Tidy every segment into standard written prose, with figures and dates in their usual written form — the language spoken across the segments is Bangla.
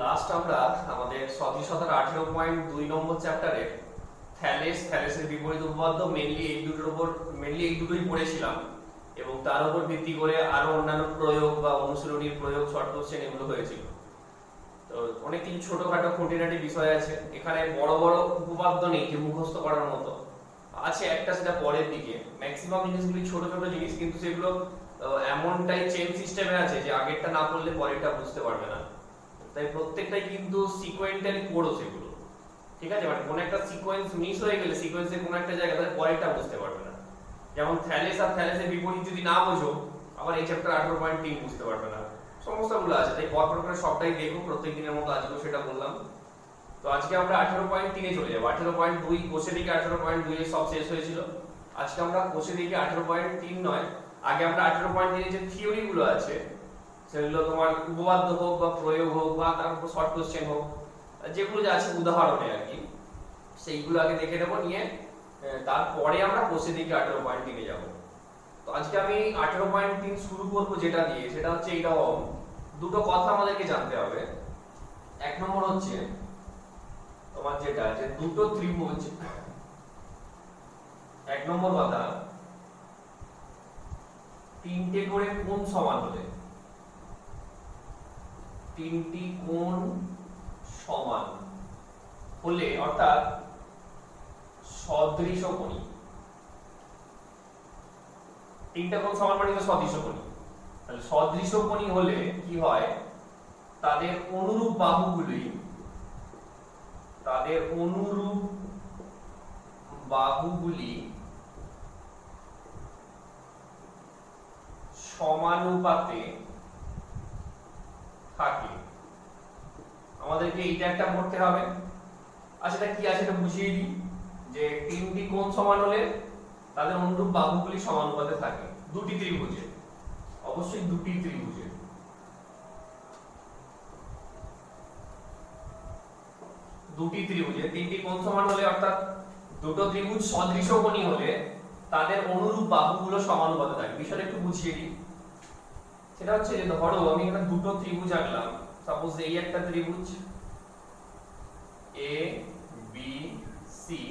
লাস্ট আমরা আমাদের সদৃশতার 18.2 নম্বর চ্যাপ্টারে থ্যালেসের বিপরীত উপপাদ্য মেইনলি এই দুটোই পড়েছিলাম এবং তার উপর ভিত্তি করে আরো অন্যান্য প্রয়োগ বা অনুশীলনীর প্রয়োগ শর্ট কোশ্চেন এগুলো হয়েছিল। তো অনেক কিছু ছোটখাটো খুঁটিনাটি বিষয় আছে, এখানে বড় বড় উপপাদ্য নেই যে মুখস্থ করার মতো আছে, একটা সেটা পরের দিকে। ম্যাক্সিমাম জিনিসগুলি ছোট ছোট জিনিস, কিন্তু সেগুলো এমনটাই চেন সিস্টেমে আছে যে আগেরটা না পড়লে পরেরটা বুঝতে পারবে না। তাই প্রত্যেকটাই কিন্তু সিকোয়েন্টালি পড়ো সেগুলো, ঠিক আছে? মানে কোন একটা সিকোয়েন্স মিস হয়ে গেলে সিকোয়েন্সের কোন একটা জায়গা তাহলে পরেরটা বুঝতে পারবে না। যেমন থ্যালেস আর থ্যালেসের বিপরীত যদি না বোঝো আবার এই চ্যাপ্টার 18.3 বুঝতে পারবে না। সমস্যাগুলো আছে, তাই পরপর করে সবটাই দেখো। প্রত্যেক দিনের মতো আজকেও সেটা বললাম। তো আজকে আমরা 18.3 এ চলে যাবো। 18.2 কোষে দিকে 18.2 এ সব শেষ হয়েছিল। আজকে আমরা কোষে দিকে 18.3 নয়, আগে আমরা 18.3 এর যে থিওরি গুলো আছে সেগুলো তোমার উপপাদ্য হোক বা প্রয়োগ হোক বা তার উপর শর্ট কোশ্চেন হোক, যেগুলো যা আছে উদাহরণে আর কি, সেইগুলো আগে দেখে নেবো, নিয়ে তারপরে আমরা কোষে দিকে 18.3 এ যাবো। তো আজকে আমি 18.3 শুরু করবো যেটা দিয়ে, সেটা হচ্ছে এইরকম দুটো কথা আমাদেরকে জানতে হবে। এক নম্বর হচ্ছে তোমার যেটা যে দুটো ত্রিভুজ, এক নম্বর কথা, তিনটে করে কোণ সমান হলে, তিনটি কোণ সমান হলে অর্থাৎ সদৃশকোণী, তিনটা কোণ সমান মানে তো সদৃশকোণী, তাহলে সদৃশকোণী হলে কি হয়, তাদের অনুরূপ বাহুগুলি সমানুপাতে থাকে। আমাদেরকে এইটা একটা পড়তে হবে। আচ্ছা এটা কি আছে এটা বুঝিয়ে দিই, যে তিনটি কোণ সমান হলে তাদের অনুরূপ বাহুগুলি সমানুপাতে থাকে। দুটি ত্রিভুজে, অবশ্যই দুটি ত্রিভুজে, তিনটি কোণ সমান হলে অর্থাৎ দুটো ত্রিভুজ সদৃশকোণী হলে তাদের অনুরূপ বাহুগুলো সমানুপাতে থাকে। বিষয়টা একটু বুঝিয়ে দিই। সেটা হচ্ছে যে ধরো আমি এখানে দুটো ত্রিভুজ আঁকলাম, সাপোজ এই একটা ত্রিভুজ এ বি সি,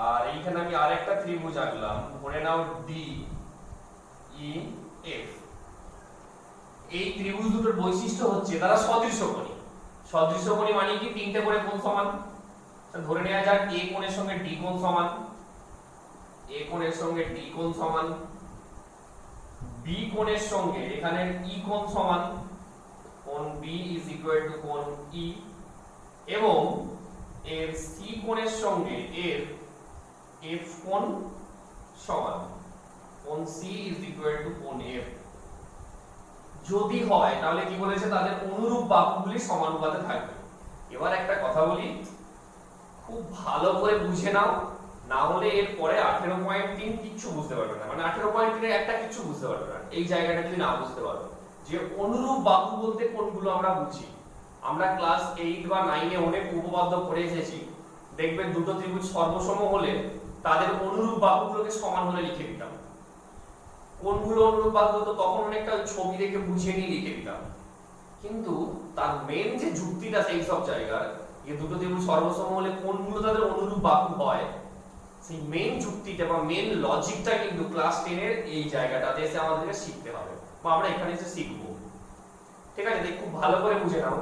আর এইখানে আমি আরেকটা ত্রিভুজ আঁকলাম, ধরে নাও ডি ই এফ। এই ত্রিভুজ দুটোর বৈশিষ্ট্য হচ্ছে তারা সদৃশকোণী। সদৃশকোণী মানে কি, তিনটে করে কোণ সমান। ধরে নেওয়া যাক এ কোণের সঙ্গে ডি কোণ সমান, এ কোণের সঙ্গে ডি কোণ সমান, বি কোণের সঙ্গে এখানে ই কোণ সমান, কোণ বি ইজ ইকুয়াল টু কোণ ই, এবং এর সি কোণের সঙ্গে এর এফ কোণ সমান, কোণ সি ইজ ইকুয়াল টু কোণ এফ। যদি হয় তাহলে কি বলেছে, তাদের অনুরূপ বাহুগুলি সমানুপাতে থাকবে। এবার একটা কথা বলি, খুব ভালো করে বুঝে নাও, না হলে এর পরে 18.3 কিচ্ছু বুঝতে পারবে না। মানে 18.3 এর একটা কিচ্ছু বুঝতে পারবে না এই জায়গাটা যদি না বুঝতে পারো। যে অনুরূপ বাহু বলতে কোনগুলো আমরা বুঝি, আমরা ক্লাস 8 বা 9 এ অনেক উপপাদ্য পড়ে এসেছি। দেখবেন দুটো ত্রিভুজ সর্বসম হলে তাদের অনুরূপ বাহুগুলোকে সমান হলে লিখে দিতাম। কোনগুলো অনুরূপ বাহু হতো তখন অনেকটা ছবি দেখে বুঝিয়ে নিয়ে লিখে দিতাম, কিন্তু তার মেন যে যুক্তিটা সেই সব জায়গায় যে দুটো ত্রিভুজ সর্বসম হলে কোনগুলো তাদের অনুরূপ বাহু হয়, সেই মেন যুক্তিটা বা মেন লজিকটা কিন্তু ক্লাস 10 এর এই জায়গাটাতে এসে আমাদেরকে শিখতে হবে, বা আমরা এখানে এসে শিখবো। ঠিক আছে, খুব ভালো করে বুঝে নাও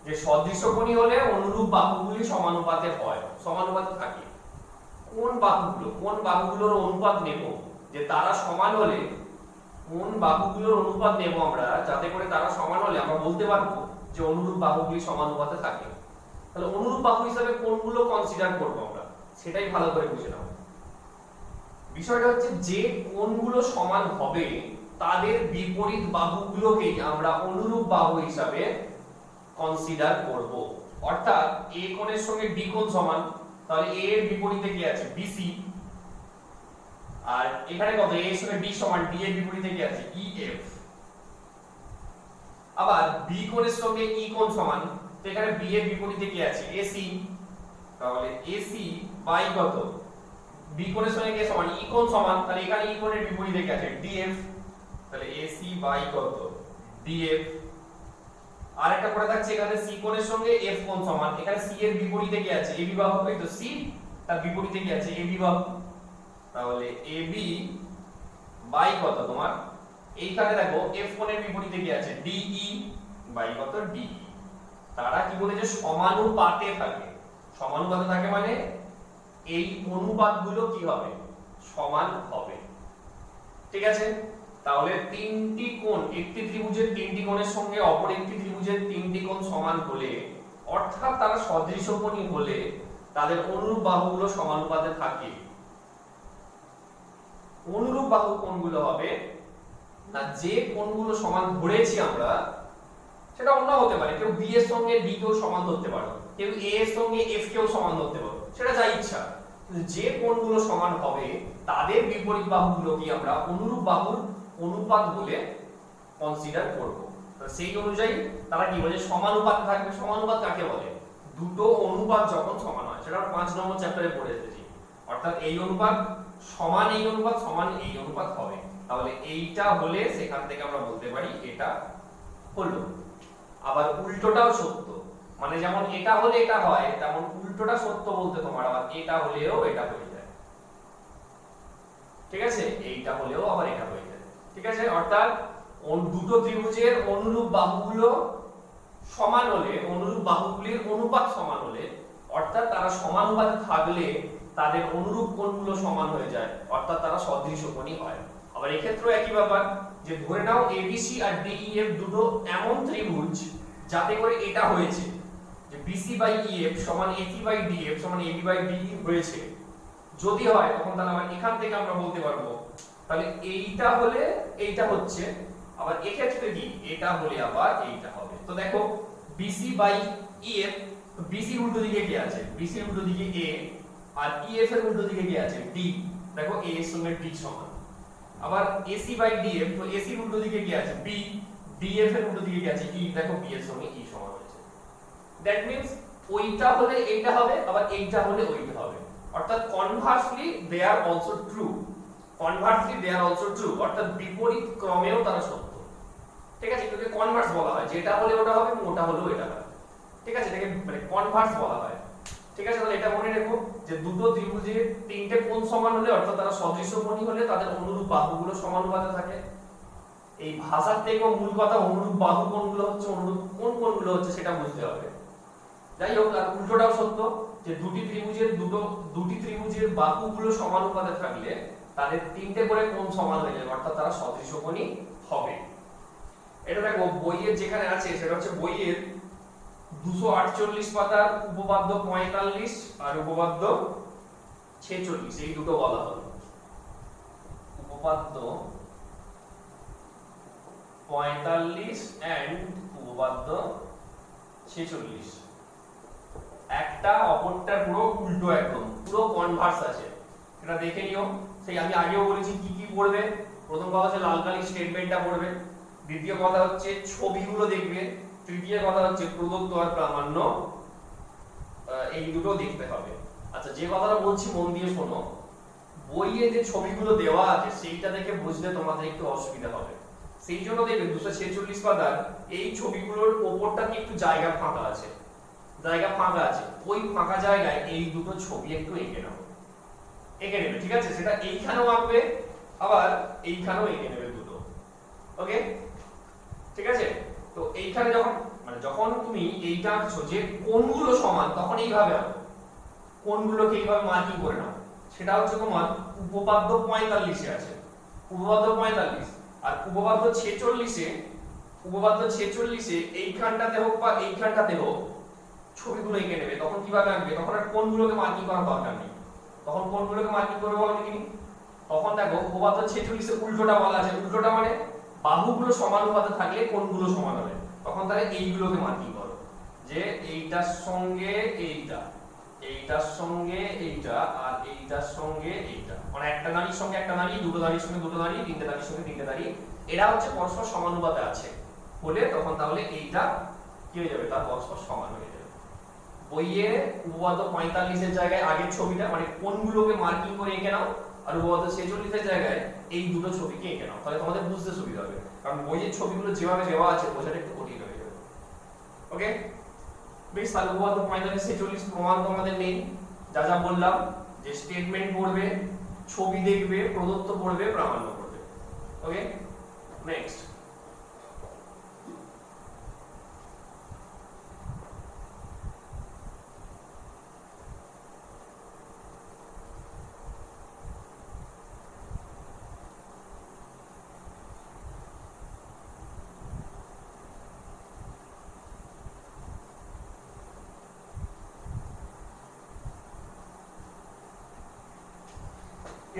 যে সদৃশকোণী হলে অনুরূপ বাহুগুলি সমানুপাতে হয়, সমানুপাতে থাকে। কোন বাহুগুলোর অনুপাত নেব, যে তারা সমান হলে কোন বাহুগুলোর অনুপাত নেব আমরা, যাতে করে তারা সমান হলে আমরা বলতে পারবো যে অনুরূপ বাহুগুলি সমানুপাতে থাকে। তাহলে অনুরূপ বাহু হিসেবে কোনগুলো কনসিডার করব আমরা, সেটাই ভালো করে বুঝে নাও। বিষয়টা হচ্ছে যে কোণগুলো সমান হবে তাদের বিপরীত বাহুগুলোকেই আমরা অনুরূপ বাহু হিসাবে কনসিডার করব। অর্থাৎ এ কোণের সঙ্গে ডি কোণ সমান, তাহলে এ এর বিপরীতে কি আছে, বিসি। আর এখানে কত, এ এর সঙ্গে ডি সমান, ডি এর বিপরীতে কি আছে, ইএফ। আবার বি কোণের সঙ্গে ই কোণ সমান, তো এখানে বি এর বিপরীতে কি আছে, এসি। তাহলে এসি বাই কত, বি কোণের সঙ্গে কে সমান, ই কোণ সমান, তাহলে এখানে ই কোণের বিপরীতে কি আছে, ডিএফ। তাহলে এসি বাই কত, ডিএফ। আর একটা পড়ে থাকছে এখানে সি কোণের সঙ্গে এফ কোণ সমান, এখানে সি এর বিপরীতে কি আছে, এবি বাহু, এই তো সি তার বিপরীতে কি আছে, এবি বাহু। তাহলে এবি বাই কত তোমার, এইখানে দেখো এফ কোণের বিপরীতে কি আছে, ডিই বাই কত, ডিই। তারা কি বলেছে, সমানুপাতে থাকে। সমানুপাতে থাকে মানে এই অনুপাতগুলো কি হবে, সমান হবে। ঠিক আছে, তাহলে তিনটি কোণ, একটি ত্রিভুজের তিনটি কোণের সঙ্গে অপর একটি ত্রিভুজের তিনটি কোণ সমান হলে, অর্থাৎ তারা সদৃশকোণী হলে তাদের অনুরূপ বাহুগুলো সমানুপাতে থাকে। অনুরূপ বাহু কোণগুলো হবে না, যে কোণগুলো সমান ধরেছি আমরা, সেটা অন্য হতে পারে, কেউ বি এর সঙ্গে ডি কেও সমান ধরতে পারো, কেউ এ এর সঙ্গে এফ কেও সমান ধরতে পারো, সেটা যা ইচ্ছা। যে কোণগুলো সমান হবে তাদের বিপরীত বাহুগুলো কি আমরা অনুরূপ বাহুর অনুপাত বলে কনসিডার করব। তো সেই অনুযায়ী তারা কি বলে, সমানুপাতে থাকবে। সমানুপাত কাকে বলে, দুটো অনুপাত যখন সমান হয়, সেটা 5 নম্বর চ্যাপ্টারে পড়ে এসেছি। অর্থাৎ এই অনুপাত সমান এই অনুপাত সমান এই অনুপাত হবে, তাহলে এইটা হলে সেখান থেকে আমরা বলতে পারি এটা হলো। আবার উল্টোটাও সত্য, মানে যেমন এটা হলে এটা হয়, তেমন উল্টোটা সত্য বলতে তোমার আবার এটা হলেও এটা হয়ে যায়। ঠিক আছে, এইটা হলেও আবার এটা হয়ে যায়। ঠিক আছে, অর্থাৎ দুটো ত্রিভুজের অনুরূপ বাহুগুলো সমান হলে, অনুরূপ বাহুগুলির অনুপাত সমান হলে, অর্থাৎ তারা সমানুপাতে থাকলে তাদের অনুরূপ কোণগুলো সমান হয়ে যায়, অর্থাৎ তারা সদৃশকোণী হয়। আবার এই ক্ষেত্রেও একই ব্যাপার, যে ধরে নাও এবিসি আর ডিইএফ দুটো এমন ত্রিভুজ যাতে করে এটা হয়েছে যে বিসি বাই ইএফ সমান এসি বাই ডিএফ সমান এবি বাই ডিই হয়েছে। যদি হয় তখন তাহলে আমরা এখান থেকে আমরা বলতে পারবো তাহলে এইটা হলে এইটা হচ্ছে, আবার এই ক্ষেত্রে কি এটা হলে আবার এইটা হবে। তো দেখো বিসি বাই ইএফ, বিসি উল্টো দিকে কি আছে, বিসি উল্টো দিকে এ, আর ইএফ এর উল্টো দিকে কি আছে, ডি। দেখো এ এর সঙ্গে ডি সমান। আবার এসি বাই ডিএফ, তো এসি এর উল্টো দিকে কি আছে, বি, ডিএফ এর উল্টো দিকে কি আছে, ই। দেখো বি এর সঙ্গে ই সমান হয়েছে। দ্যাট মিন্স ওইটা হলে এইটা হবে, আবার এইটা হলে ওইটা হবে। অর্থাৎ conversely they are also true, conversely they are also true, অর্থাৎ বিপরীত ক্রমেও তারা সত্য। ঠিক আছে, এটাকে কনভার্স বলা হয়, যেটা হলে ওটা হবে, ওটা হলেও এটা হবে। ঠিক আছে, এটাকে মানে কনভার্স বলা হয়। ঠিক আছে, তাহলে এটা মনে রেখো যে দুটো ত্রিভুজের তিনটে কোণ সমান হলে, অর্থাৎ তারা সদৃশকোণী হলে তাদের অনুরূপ বাহুগুলো সমানুপাতে থাকে। এই ভাষার থেকেও মূল কথা, অনুরূপ বাহু কোণগুলো হচ্ছে, অনুরূপ কোণ কোণগুলো হচ্ছে সেটা বুঝতে হবে। যাই হোক, আর উল্টোটাও সত্য, যে দুটি ত্রিভুজের বাহুগুলো সমানুপাতে থাকলে তাদের তিনটে করে কোণ সমান হয়ে যাবে, অর্থাৎ তারা সদৃশকোণী হবে। এটা দেখো বইয়ের যেখানে আছে, সেটা হচ্ছে বইয়ের 248 পাতার উপপাদ্য 45 আর উপপাদ্য 46, এই দুটো বলা হলো। উপপাদ্য 45 এন্ড উপপাদ্য 46 একটা অপরটার পুরো উল্টো, একদম পুরো কনভার্স আছে। এটা দেখে নিও। সেই আমি আগেও বলেছি কি কি পড়বে। প্রথম কথা হচ্ছে লাল কালি স্টেটমেন্টটা পড়বে, দ্বিতীয় কথা হচ্ছে ছবিগুলো দেখবে, তৃতীয় কথা হচ্ছে প্রদত্ত আর প্রামাণ্য, এই দুটো দেখতে হবে। আচ্ছা, যে কথাটা বলছি মন দিয়ে শোনো। বইয়ে যে ছবিগুলো দেওয়া আছে সেইটা দেখে বুঝলে তোমাদের একটু অসুবিধা হবে। সেই জন্য দেখবে 246 পাতার এই ছবিগুলোর ওপরটাতে একটু জায়গা ফাঁকা আছে, ওই ফাঁকা জায়গায় এই দুটো ছবি একটু এঁকে নাও, এঁকে নেবে। ঠিক আছে, সেটা এইখানেও আঁকবে, আবার এইখানেও এঁকে নেবে দুটো। ওকে, ঠিক আছে। তো এইখানে যখন তুমি এইটা আঁকছো যে কোণগুলো সমান, তখন এইভাবে আঁকো, কোণগুলোকে এইভাবে মার্কিং করে নাও। সেটা হচ্ছে তোমার উপপাদ্য 45 এ আছে, উপপাদ্য 45। আর উপপাদ্য 46 এ এইখানটাতে হোক বা এইখানটাতে হোক ছবিগুলো এঁকে নেবে। তখন কিভাবে আঁকবে, তখন আর কোণগুলোকে মার্কিং করার দরকার নেই। তখন কোণগুলোকে মার্কিং করবে বলো দেখি। তখন দেখো উপপাদ্য 46 এ উল্টোটা বলা আছে। উল্টোটা মানে বাহুগুলো সমানুপাতে থাকলে কোণগুলো সমান হবে। তখন তাহলে এইগুলোকে মার্কিং করো, যে এইটার সঙ্গে এইটা, এইটার সঙ্গে এইটা, আর এইটার সঙ্গে এইটা, মানে একটা দাঁড়ির সঙ্গে একটা দাঁড়ি, দুটো দাঁড়ির সঙ্গে দুটো দাঁড়ি, তিনটে দাঁড়ির সঙ্গে তিনটে দাঁড়ি, এরা হচ্ছে পরস্পর সমানুপাতে আছে বলে তখন তাহলে এইটা কি হয়ে যাবে, তার পরস্পর সমান হয়ে যাবে। বইয়ে উপপাদ্য 45 এর জায়গায় আগের ছবিটা মানে কোণগুলোকে মার্কিং করে এঁকে নাও, আর উপপাদ্য 46 এর জায়গায় এই দুটো ছবিকে এঁকে নাও, তাহলে তোমাদের বুঝতে সুবিধা হবে। কারণ বইয়ের ছবিগুলো যেভাবে দেওয়া আছে বোঝাটা একটু কঠিন হয়ে যাবে। ওকে, বেশ, তাহলে উপপাদ্য 45 46 প্রমাণ তোমাদের নেই, যা যা বললাম যে স্টেটমেন্ট পড়বে, ছবি দেখবে, প্রদত্ত পড়বে, প্রামাণ্য পড়বে। ওকে, নেক্সট।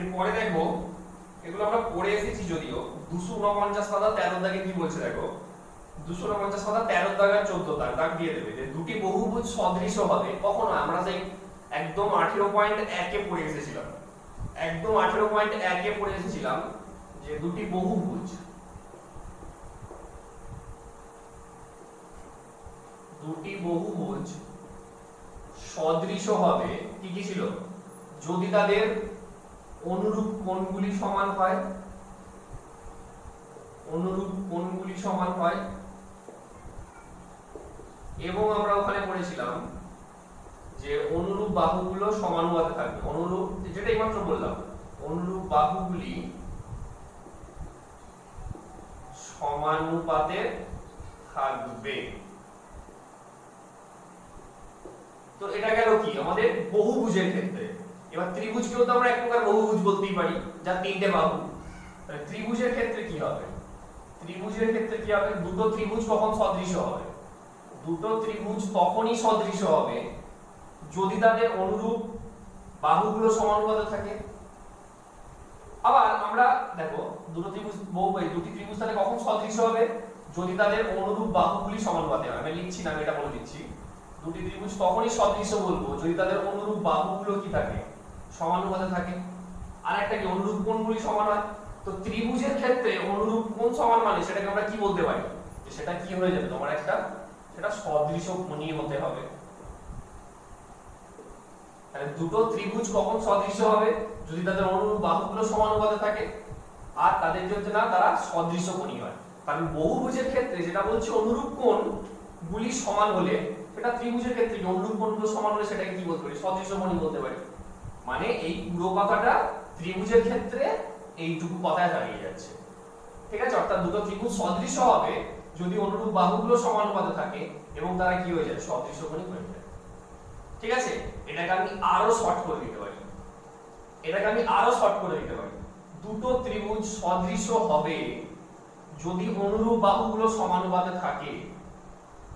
এরপরে দেখো, এগুলো আমরা পড়ে এসেছি যদিও, 249 পাতা 13 দাগে কি বলছে দেখো, 249 পাতা 13 দাগ আর 14 দাগ দাগ দিয়ে দেবে যে দুটি বহুভুজ সদৃশ হবে। কখনো আমরা সেই একদম 18.1 এ পড়ে এসেছিলাম, একদম 18.1 এ পড়ে এসেছিলাম যে দুটি বহুভুজ সদৃশ হবে, কি কি ছিল, যদি তাদের অনুরূপ কোণগুলি সমান হয়, অনুরূপ কোণগুলি সমান হয়, এবং আমরা ওখানে পড়েছিলাম যে অনুরূপ বাহুগুলো সমানুপাতে থাকবে, অনুরূপ যেটা এইমাত্র বললাম, অনুরূপ বাহুগুলি সমানুপাতে থাকবে। তো এটা গেল কি আমাদের বহুভুজের ক্ষেত্রে। এবার ত্রিভুজকেও তো আমরা এক প্রকার বহুভুজ বলতেই পারি, যার তিনটে বাহু। তাহলে ত্রিভুজের ক্ষেত্রে কি হবে, ত্রিভুজের ক্ষেত্রে কি হবে, দুটো ত্রিভুজ কখন সদৃশ হবে, দুটো ত্রিভুজ তখনই সদৃশ হবে যদি তাদের অনুরূপ বাহুগুলো সমানুপাতে থাকে। আবার আমরা দেখো দুটো ত্রিভুজ দুটি ত্রিভুজ তাহলে কখন সদৃশ হবে, যদি তাদের অনুরূপ বাহুগুলি সমানুপাতে হয়। আমি লিখছি না, আমি এটা বলে দিচ্ছি, দুটি ত্রিভুজ তখনই সদৃশ বলবো যদি তাদের অনুরূপ বাহুগুলো কি থাকে, সমানুপাতে থাকে। আর একটা কি, অনুরূপ কোণগুলি সমান হয়। তো ত্রিভুজের ক্ষেত্রে অনুরূপ কোণ সমান মানে সেটাকে আমরা কি বলতে পারি, সেটা কি হয়ে যাবে তোমার একটা, সেটা সদৃশ কোণই হতে হবে। তাহলে দুটো ত্রিভুজ কখন সদৃশ হবে, যদি তাদের অনুরূপ বাহুগুলো সমানুপাতে থাকে আর তাদের যদি না তারা সদৃশ কোণই হয়। কারণ বহুভুজের ক্ষেত্রে যেটা বলছে অনুরূপ কোণগুলি সমান হলে, সেটা ত্রিভুজের ক্ষেত্রে অনুরূপ কোণগুলো সমান হলে সেটাকে কি বলতে পারি, সদৃশ কোণই বলতে পারি। মানে এই পুরো কথাটা ত্রিভুজের ক্ষেত্রে এইটুকু কথায় দাঁড়িয়ে যাচ্ছে, ঠিক আছে। অর্থাৎ দুটো ত্রিভুজ সদৃশ হবে যদি অনুরূপ বাহুগুলো সমানুপাতে থাকে এবং তারা কি হয়ে যায়, সদৃশ কোণই হয়ে যায়। ঠিক আছে, এটাকে আমি আরো শর্ট করে দিতে পারি, এটাকে আমি আরো শর্ট করে দিতে পারি, দুটো ত্রিভুজ সদৃশ হবে যদি অনুরূপ বাহুগুলো সমানুপাতে থাকে।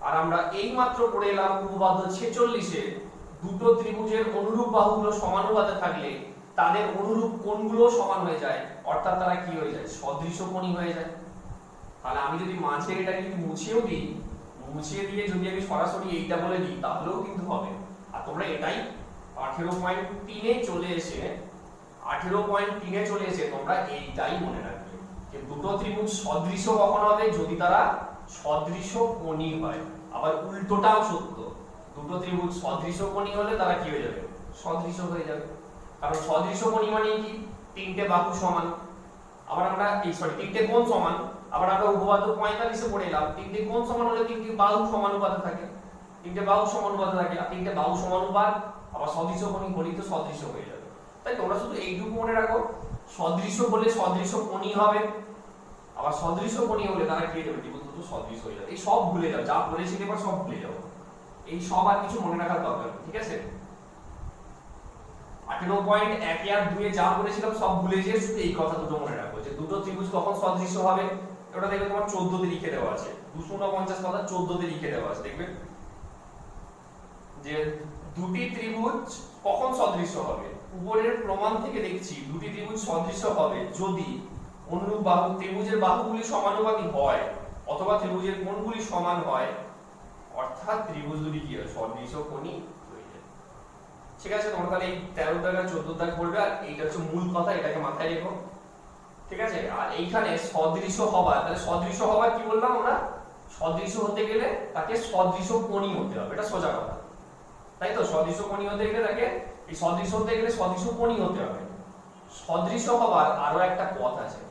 আর আমরা এইমাত্র পড়ে এলাম উপপাদ্য 46 এ, দুটো ত্রিভুজের অনুরূপ বাহুগুলো সমানুপাতে থাকলে তাদের অনুরূপ কোণগুলো সমান হয়ে যায়, অর্থাৎ তারা কি হয়ে যায়, সদৃশ কোণই হয়ে যায়। তাহলে আমি যদি মাঝে এটাকে মুছেও দিই, মুছিয়ে দিয়ে যদি আমি সরাসরি এইটা বলে দিই তাহলেও কিন্তু হবে। আর তোমরা এটাই 18.3 এ চলে এসে, 18.3 এ চলে এসে তোমরা এইটাই মনে রাখবে যে দুটো ত্রিভুজ সদৃশ কখন হবে, যদি তারা সদৃশ কোণী হয়। আবার উল্টোটাও সত্য, দুটো ত্রিভুজ সদৃশ কোণী হলে তারা কি হয়ে যাবে, সদৃশ হয়ে যাবে। কারণ সদৃশ কোণী মানে কি, তিনটে বাহু সমান। আবার আমরা তিনটে কোণ সমান। আবার আমরা উপপাদ্য 45 এ পড়ে এলাম, তিনটে কোণ সমান হলে তিনটি বাহু সমানুপাতে থাকে, তিনটে বাহু সমানুপাতে থাকে, আর তিনটে বাহু সমানুপাত আবার সদৃশ কোণী হলেই তো সদৃশ হয়ে যাবে। তাই তোমরা শুধু এইটুকু মনে রাখো, সদৃশ হলে সদৃশ কোণী হবে, আবার সদৃশ কোণী হলে তারা কি হয়ে যাবে, ত্রিভুজ দুটো সদৃশ হয়ে যাবে। এই সব ভুলে যাও, যা বলেছি এবার সব ভুলে যাও, এই সব আর কিছু মনে রাখার দরকার নেই, ঠিক আছে। 18.1 আর 2 এ যা বলেছিলাম সব ভুলে যেয়ে শুধু এই কথা দুটো মনে রাখো যে দুটো ত্রিভুজ কখন সদৃশ হবে। এটা দেখবে তোমার 14 তে লিখে দেওয়া আছে, 249 কথা 14 তে লিখে দেওয়া আছে, দেখবে যে দুটি ত্রিভুজ কখন সদৃশ হবে। উপরের প্রমাণ থেকে দেখছি দুটি ত্রিভুজ সদৃশ হবে যদি অনুরূপ বাহু, ত্রিভুজের বাহুগুলি সমানুপাতিক হয় অথবা ত্রিভুজের কোণগুলি সমান হয়, অর্থাৎ ত্রিভুজ দুটি কি হয়, সদৃশ কোণী হয়ে যায়। ঠিক আছে, তোমরা তাহলে এই 13 দাগ আর 14 দাগ পড়বে, আর এইটা হচ্ছে মূল কথা, এটাকে মাথায় রেখো, ঠিক আছে। আর এইখানে সদৃশ হওয়া, তাহলে সদৃশ হওয়া কি বললাম আমরা, সদৃশ হতে গেলে তাকে সদৃশ কোণী হতে হবে, এটা সোজা কথা, তাই তো। সদৃশ কোণী হতে গেলে তাকে, এই সদৃশ হতে গেলে সদৃশ কোণী হতে হবে। সদৃশ হওয়ার আরো একটা পথ আছে,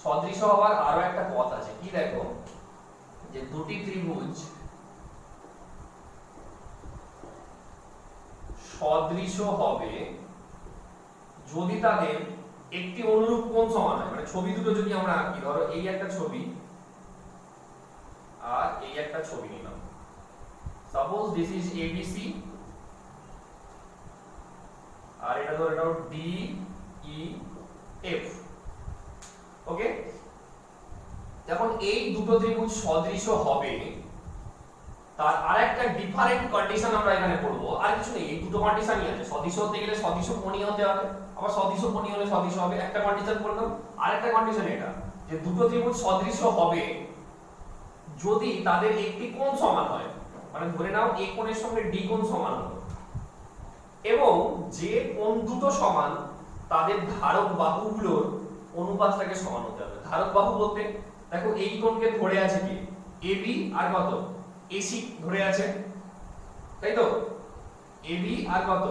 সদৃশ হওয়ার আরো একটা পথ আছে, কি দেখো, যে দুটি ত্রিভুজ সদৃশ হবে যদি তাদের একটি অনুরূপ কোণ সমান হয়। মানে ছবি দুটো যদি আমরা আঁকি, ধরো এই একটা ছবি আর এই একটা ছবি নিলাম, সাপোজ দিস ইজ এবিসি আর এটা ধরো এটা ডি ই এফ। ওকে, যখন এই দুটো ত্রিভুজ সদৃশ হবে তার আরেকটা ডিফারেন্ট কন্ডিশন আমরা এখানে পড়বো। আর কিছু নেই, এই দুটো কন্ডিশনই আছে। সদৃশ হতে গেলে সদৃশ কোণই হতে হবে, আবার সদৃশ কোণই হলে সদৃশ হবে, একটা কন্ডিশন বললাম। আরেকটা কন্ডিশন এটা যে দুটো ত্রিভুজ সদৃশ হবে যদি তাদের একটি কোণ সমান হয়। মানে ধরে নাও এ কোণের সঙ্গে ডি কোণ সমান হলো, এবং যে কোণ দুটো সমান তাদের ধারক বাহুগুলোর অনুপাতটাকে সমান হতে হবে। ধারক বাহু বলতে দেখো এই কোণকে ধরে আছে কি এবি আর কত এসি ধরে আছে, তাই তো? এবি আর কত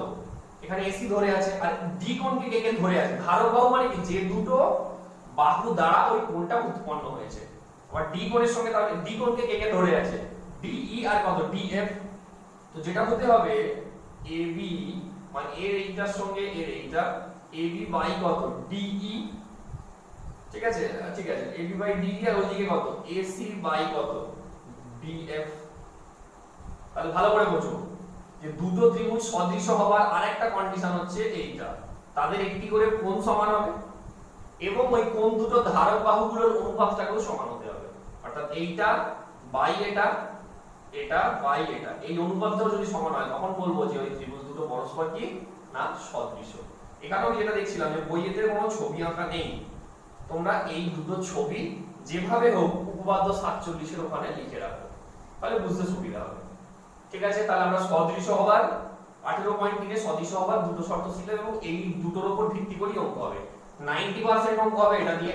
এখানে এসি ধরে আছে, আর ডি কোণকে কে কে ধরে আছে? ধারক বাহু মানে কি যে দুটো বাহু দ্বারা ওই কোণটা উৎপন্ন হয়েছে। আবার ডি কোণের সঙ্গে তাহলে ডি কোণকে কে কে ধরে আছে? ডিই আর কত ডিএফ। তো যেটা হতে হবে এবি মানে এর এইটার সঙ্গে এর এইটা এবি বাই কত ডিই, ঠিক আছে? ঠিক আছে, এবি বাই ডিই আর ওইদিকে কত এসি বাই কত ডিএফ। তাহলে ভালো করে বোঝো যে দুটো ত্রিভুজ সদৃশ হওয়ার আরেকটা কন্ডিশন হচ্ছে এইটা, তাদের একটি করে কোণ সমান হবে এবং ওই কোণ দুটো ধারক বাহুগুলোর অনুপাতটাকেও সমান হতে হবে। অর্থাৎ এইটা বাই এটা, এটা বাই এটা, এই অনুপাতটাও যদি সমান হয় তখন বলবো যে ওই ত্রিভুজ দুটো পরস্পর কি না সদৃশ। এখানেও যেটা দেখছিলাম যে বইয়েতে কোনো ছবি আঁকা নেই, তোমরা এই দুটো ছবি যেভাবে হোক উপপাদ্য 47 এর ওখানে লিখে রাখো, তাহলে বুঝতে সুবিধা হবে। ঠিক আছে, তাহলে আমরা সদৃশ হবার 18.3 এ সদৃশ হবার দুটো শর্ত ছিল এবং এই দুটোর উপর ভিত্তি করে অঙ্ক হবে। 90% অঙ্ক হবে এটা দিয়ে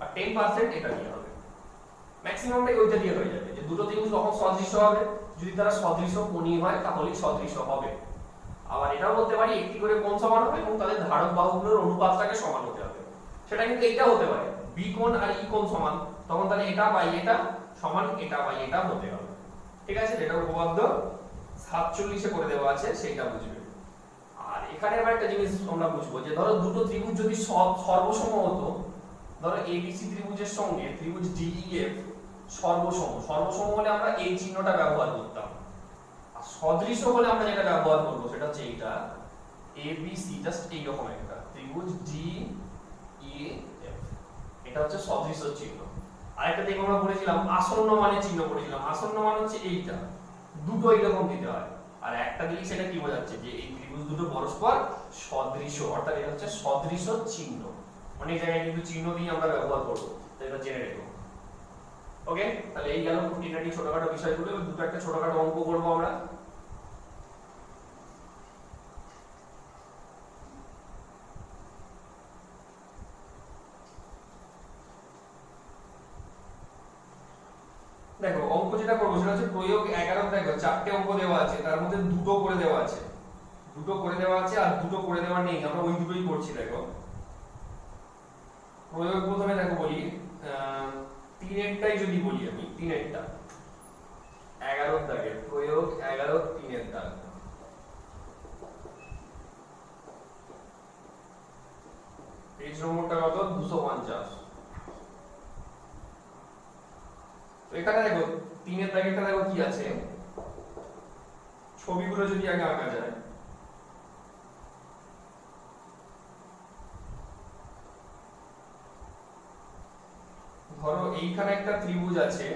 আর 10% এটা দিয়ে হবে। ম্যাক্সিমামটাই ওইটা দিয়ে হয়ে যাবে যে দুটো ত্রিভুজ কখন সদৃশ হবে, যদি তারা সদৃশ কোণী হয় তাহলেই সদৃশ হবে। আবার এটাও বলতে পারি একটি করে কোণ সমান হবে এবং তাদের ধারক বাহুগুলোর অনুপাতটাকে সমান হতে হবে। সেটা কিন্তু এইটা হতে পারে বি কোণ আর ই কোণ সমান, তখন তাহলে এটা বাই এটা সমান এটা বাই এটা হতে হবে। ঠিক আছে, যেটা উপপাদ্য 47 এ করে দেওয়া আছে সেটা বুঝবে। আর এখানে আবার একটা জিনিস আমরা বুঝবো যে ধরো দুটো ত্রিভুজ যদি সর্বসম হতো, ধরো এবিসি ত্রিভুজের সঙ্গে ত্রিভুজ ডিইএফ সর্বসম, সর্বসম হলে আমরা এই চিহ্নটা ব্যবহার করতাম, আর সদৃশ হলে আমরা যেটা ব্যবহার করব সেটা হচ্ছে এইটা এবিসি, জাস্ট এইরকম একটা ত্রিভুজ ডিইএফ, এটা হচ্ছে সদৃশ চিহ্ন। আরেকটা দেখো আমরা পড়েছিলাম আসন্ন মানের চিহ্ন পড়েছিলাম, আসন্ন মান হচ্ছে এইটা, দুটো এইরকম দিতে হয়, আর একটা দিলে সেটা কি বোঝাচ্ছে যে এই ত্রিভুজ দুটো পরস্পর সদৃশ, অর্থাৎ এটা হচ্ছে সদৃশ চিহ্ন। অনেক জায়গায় কিন্তু চিহ্ন দিয়ে আমরা ব্যবহার করব, তো এটা জেনে রেখো। ওকে, তাহলে এই গেল খুঁটিনাটি ছোটখাটো বিষয়গুলো। দুটো একটা ছোটখাটো অঙ্ক করব আমরা। দেখো অঙ্ক যেটা করবো সেটা হচ্ছে প্রয়োগ 11। দেখো চারটে অঙ্ক দেওয়া আছে, তার মধ্যে দুটো করে দেওয়া আছে, দুটো করে দেওয়া আছে আর দুটো করে দেওয়া নেই, আমরা ওই দুটোই করছি। দেখো প্রয়োগ প্রথমে দেখো বলি, তিনেরটাই যদি বলি আমি, তিনেরটা 11 দাগে প্রয়োগ 11 তিনের দাগ। পেজ নম্বরটা কত 250। এখানে দেখো তিনের দাগেরটা দেখো কি আছে, ছবিগুলো যদি আগে আঁকা যায়, ধরো এইখানে একটা ত্রিভুজ আছে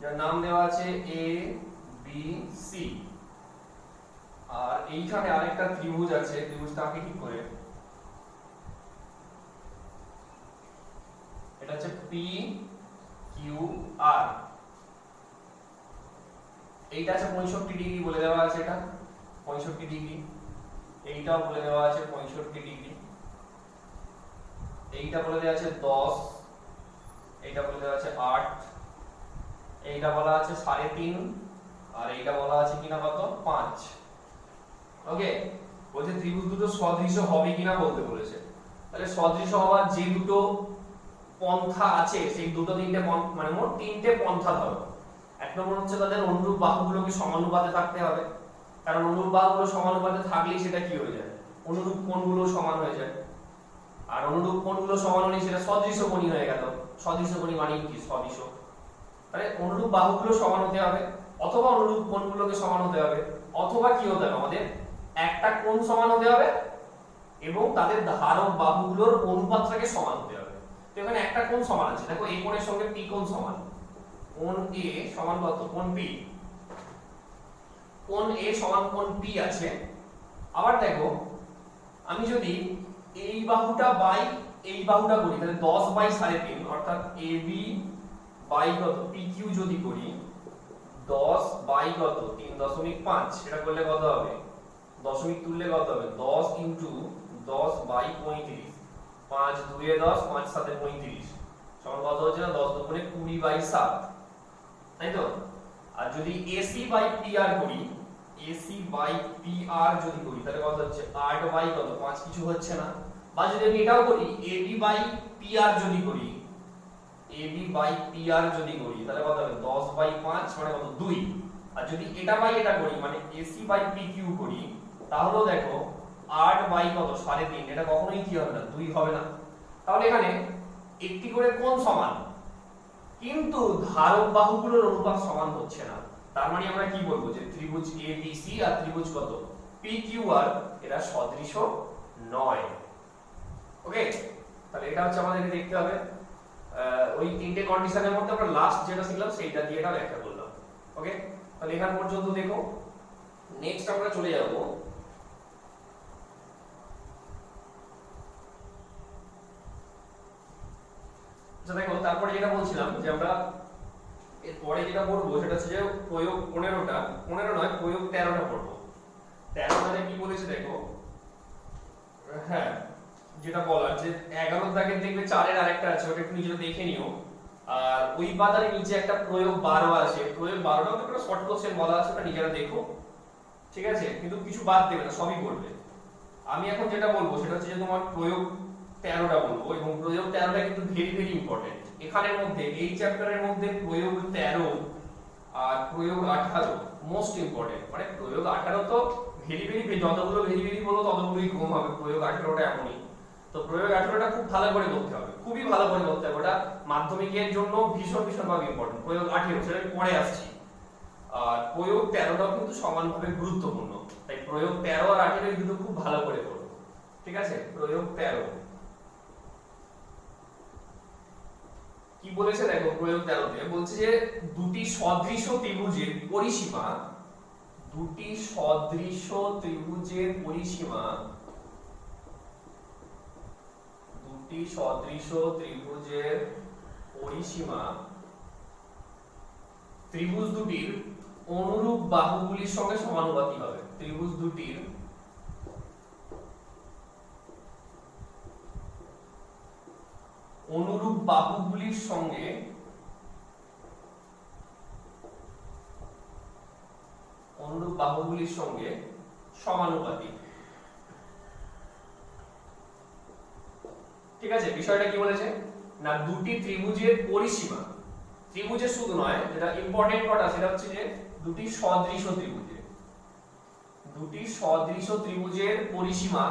যার নাম দেওয়া আছে এ বি সি, আর এইখানে আরেকটা ত্রিভুজ আছে, ত্রিভুজটা আঁকি ঠিক করে, এটা হচ্ছে পি কিউ আর, এইটা আছে 65 ডিগ্রি বলে দেওয়া আছে, এটা 65 ডিগ্রি, এইটাও বলে দেওয়া আছে 65 ডিগ্রি, এইটা বলে দেওয়া আছে 10, এইটা বলে দেওয়া আছে 8, এইটা বলা আছে 3.5, আর এইটা বলা আছে কিনা কত 5। ওকে, বলছে ত্রিভুজ দুটো সদৃশ হবে কিনা বলতে বলেছে। তাহলে সদৃশ হওয়ার যে দুটো পন্থা আছে সেই দুটো তিনটে মানে মোট তিনটে পন্থা ধরো। এক নম্বর হচ্ছে তাদের অনুরূপ বাহুগুলোকে সমানুপাতে থাকতে হবে, কারণ অনুরূপ বাহুগুলো সমানুপাতে থাকলেই সেটা কি হয়ে যায়, অনুরূপ কোণগুলো সমান হয়ে যায়। আর অনুরূপ কোণগুলো সমান হলে সেটা সদৃশ কোণই হয়ে গেল। সদৃশ কোণী মানে কি, সদৃশ। তাহলে অনুরূপ বাহুগুলো সমান হতে হবে, অথবা অনুরূপ কোণগুলোকে সমান হতে হবে, অথবা কি হতে হবে, আমাদের একটা কোণ সমান হতে হবে এবং তাদের ধারক বাহুগুলোর অনুপাতটাকে সমান হতে হবে। তো এখানে একটা কোণ সমান আছে, দেখো এই কোণের সঙ্গে পি কোণ সমান। কোণ এ সমান কত, কোণ পি। কোণ এ সমান কোণ পি আছে। আবার দেখো আমি যদি এই বাহুটা বাই এই বাহুটা করি, তাহলে 10/3.5 অর্থাৎ এবি বাই কত PQ যদি করি 10 বাই কত 3.5, এটা করলে কত হবে, দশমিক তুললে কত হবে, 10 ইনটু 10 বাই 35, 5 2 এ 10, 5 7 এ 35 সমান কত হচ্ছে না, 10 দুগুণে 20/7, তাই তো। আর যদি AC বাই PR করি, AC বাই PR যদি করি তাহলে কত হচ্ছে, 8 বাই কত 5 কিছু হচ্ছে না। বা যদি আমি এটাও করি AB বাই PR যদি করি, AB বাই PR যদি করি তাহলে কত হবে, 10/5 মানে কত 2। আর যদি এটা বাই এটা করি মানে AC বাই PQ করি তাহলেও দেখো 8 বাই কত 3.5, এটা কখনোই কি হবে না, 2 হবে না। তাহলে এখানে একটি করে কোণ সমান, কিন্তু ধারক বাহুগুলোর অনুপাত সমান হচ্ছে না। তার মানে আমরা কি বলবো, যে ত্রিভুজ ABC আর ত্রিভুজ কত PQR এরা সদৃশ নয়। ওকে, তাহলে এটা হচ্ছে আমাদেরকে দেখতে হবে। ওই তিনটে কন্ডিশনের মধ্যে আমরা লাস্ট যেটা শিখলাম সেইটা দিয়ে এটা ব্যাখ্যা করলাম। ওকে, তাহলে এখান পর্যন্ত দেখো। নেক্সট আমরা চলে যাব দেখো, তারপরে যেটা বলছিলাম যে আমরা এরপরে যেটা পড়বো সেটা হচ্ছে যে প্রয়োগ 15টা, 15 নয় প্রয়োগ 13টা পড়বো। 13টাতে কি বলেছে দেখো, হ্যাঁ যেটা বলার যে 11 দাগের দেখবে 4 এর আরেকটা আছে, ওটা একটু নিজে দেখে নিও। আর ওই পাতার নিচে একটা প্রয়োগ 12 আছে, প্রয়োগ 12টাও একটা শর্ট কোশ্চেন বলা আছে, ওটা নিজেরা দেখো, ঠিক আছে। কিন্তু কিছু বাদ দেবে না, সবই করবে। আমি এখন যেটা বলবো সেটা হচ্ছে যে তোমার প্রয়োগ 13টা বলবো, এবং প্রয়োগ 13টা কিন্তু ভেরি ভেরি ইম্পর্টেন্ট। এখানের মধ্যে এই চ্যাপ্টারের মধ্যে প্রয়োগ 13 আর প্রয়োগ 18 মোস্ট ইম্পর্টেন্ট। মানে প্রয়োগ 18 তো ভেরি ভেরি, যতগুলো ভেরি ভেরি বলো ততগুলোই কম হবে, প্রয়োগ 18টা এমনই। তো প্রয়োগ 18টা খুব ভালো করে করতে হবে, খুবই ভালো করে করতে হবে, ওটা মাধ্যমিকের জন্য ভীষণ ভীষণ ভাবে ইম্পর্টেন্ট। প্রয়োগ 18 সেটা আমি পরে আসছি। আর প্রয়োগ 13টাও কিন্তু সমানভাবে গুরুত্বপূর্ণ, তাই প্রয়োগ 13 আর 18 কিন্তু খুব ভালো করে করো, ঠিক আছে। প্রয়োগ 13 কি বলেছে দেখো, প্রয়োগ 13 তে বলছে যে দুটি সদৃশ ত্রিভুজের পরিসীমা, দুটি সদৃশ ত্রিভুজের পরিসীমা, দুটি সদৃশ ত্রিভুজের পরিসীমা ত্রিভুজ দুটির অনুরূপ বাহুগুলির সঙ্গে সমানুপাতিক হবে। ত্রিভুজ দুটির অনুরূপ বাহুগুলির সঙ্গে সমানুপাতিক, ঠিক আছে। বিষয়টা কি বলেছে না, দুটি ত্রিভুজের পরিসীমা, ত্রিভুজের শুধু নয়, যেটা ইম্পর্টেন্ট কথা সেটা হচ্ছে যে দুটি সদৃশ ত্রিভুজের, দুটি সদৃশ ত্রিভুজের পরিসীমা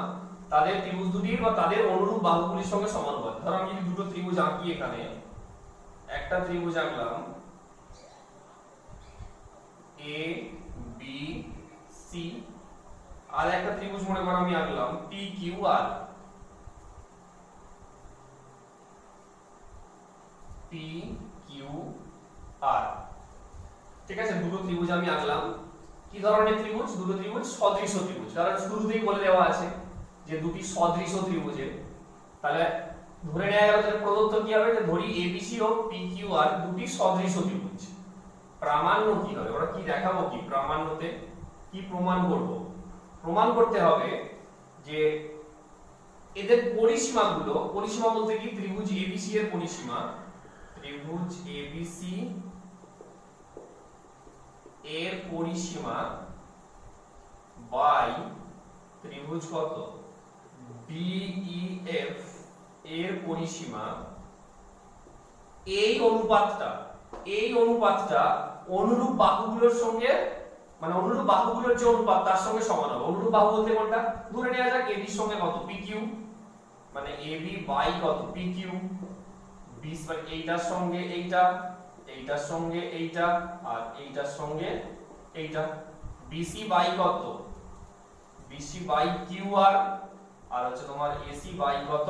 তাদের ত্রিভুজ দুটির বা তাদের অনুরূপ বাহুগুলির সঙ্গে সমানুপাতিক। ধরো আমি যদি দুটো ত্রিভুজ আঁকি, এখানে একটা ত্রিভুজ আঁকলাম A B C, আর একটা ত্রিভুজ মনে করো আমি আঁকলাম P Q R, P Q R, ঠিক আছে। দুটো ত্রিভুজ আমি আঁকলাম। কি ধরনের ত্রিভুজ? দুটো ত্রিভুজ সদৃশ ত্রিভুজ, কারণ শুরুতেই বলে দেওয়া আছে যে দুটি সদৃশ ত্রিভুজের। তাহলে ধরে নেওয়া গেল যে প্রদত্ত কি হবে, যে ধরি ABC ও PQR দুটি সদৃশ ত্রিভুজ। প্রামাণ্য কি হবে, ওরা কি দেখাবো, কি প্রামাণ্যতে কি প্রমাণ করব? প্রমাণ করতে হবে যে এদের পরিসীমাগুলো, পরিসীমা বলতে কি, ত্রিভুজ ABC এর পরিসীমা, ত্রিভুজ ABC এর পরিসীমা বাই ত্রিভুজ কত DEF এর পরিসীমা, এই অনুপাতটা অনুরূপ বাহুগুলোর সঙ্গে মানে অনুরূপ বাহুগুলোর যে অনুপাত তার সঙ্গে সমান হবে। অনুরূপ বাহু বলতে কোনটা? ধরে নেওয়া যাক AB এর সঙ্গে কত PQ, মানে AB বাই কত PQ, মানে এইটার সঙ্গে এইটা, এইটার সঙ্গে এইটা, আর এইটার সঙ্গে এইটা। BC বাই কত? BC বাই QR, আর হচ্ছে তোমার AC বাই কত?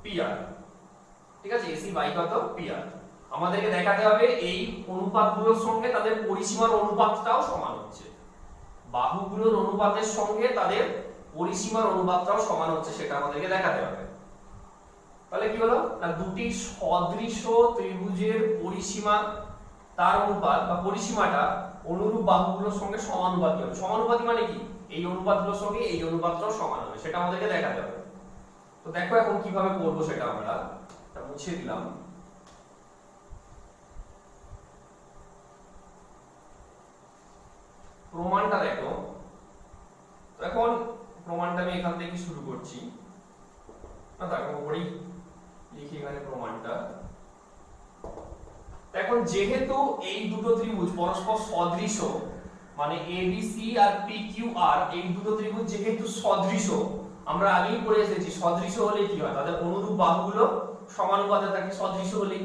PR। ঠিক আছে, AC বাই কত? PR। আমাদেরকে দেখাতে হবে এই অনুপাতগুলোর সঙ্গে তাদের পরিসীমার অনুপাতটাও সমান হচ্ছে, বাহুগুলোর অনুপাতের সঙ্গে তাদের পরিসীমার অনুপাতটাও সমান হচ্ছে, সেটা আমাদেরকে দেখাতে হবে। তাহলে কি হলো না, দুটি সদৃশ ত্রিভুজের পরিসীমা তার অনুপাত বা পরিসীমাটা অনুরূপ বাহুগুলোর সঙ্গে সমানুপাতি হবে। সমানুপাতি মানে কি? এই অনুপাতগুলোর সঙ্গে এই অনুপাতটাও সমান হবে, সেটা আমাদেরকে দেখাতে হবে। তো দেখো এখন কিভাবে করব সেটা আমরা মুছে দিলাম। প্রমাণটা দেখো, তো এখন প্রমাণটা আমি এখান থেকে শুরু করছি। না দেখো উপরেই লিখি এখানে প্রমাণটা। এখন যেহেতু এই দুটো ত্রিভুজ পরস্পর সদৃশ, মানে ABC আর PQR এই দুটো ত্রিভুজ যেহেতু সদৃশ, আমরা আগেই পড়ে এসেছি সদৃশ হলে কি হয়, তাদের অনুরূপ বাহুগুলো সমানুপাতে থাকে সদৃশ হলেই,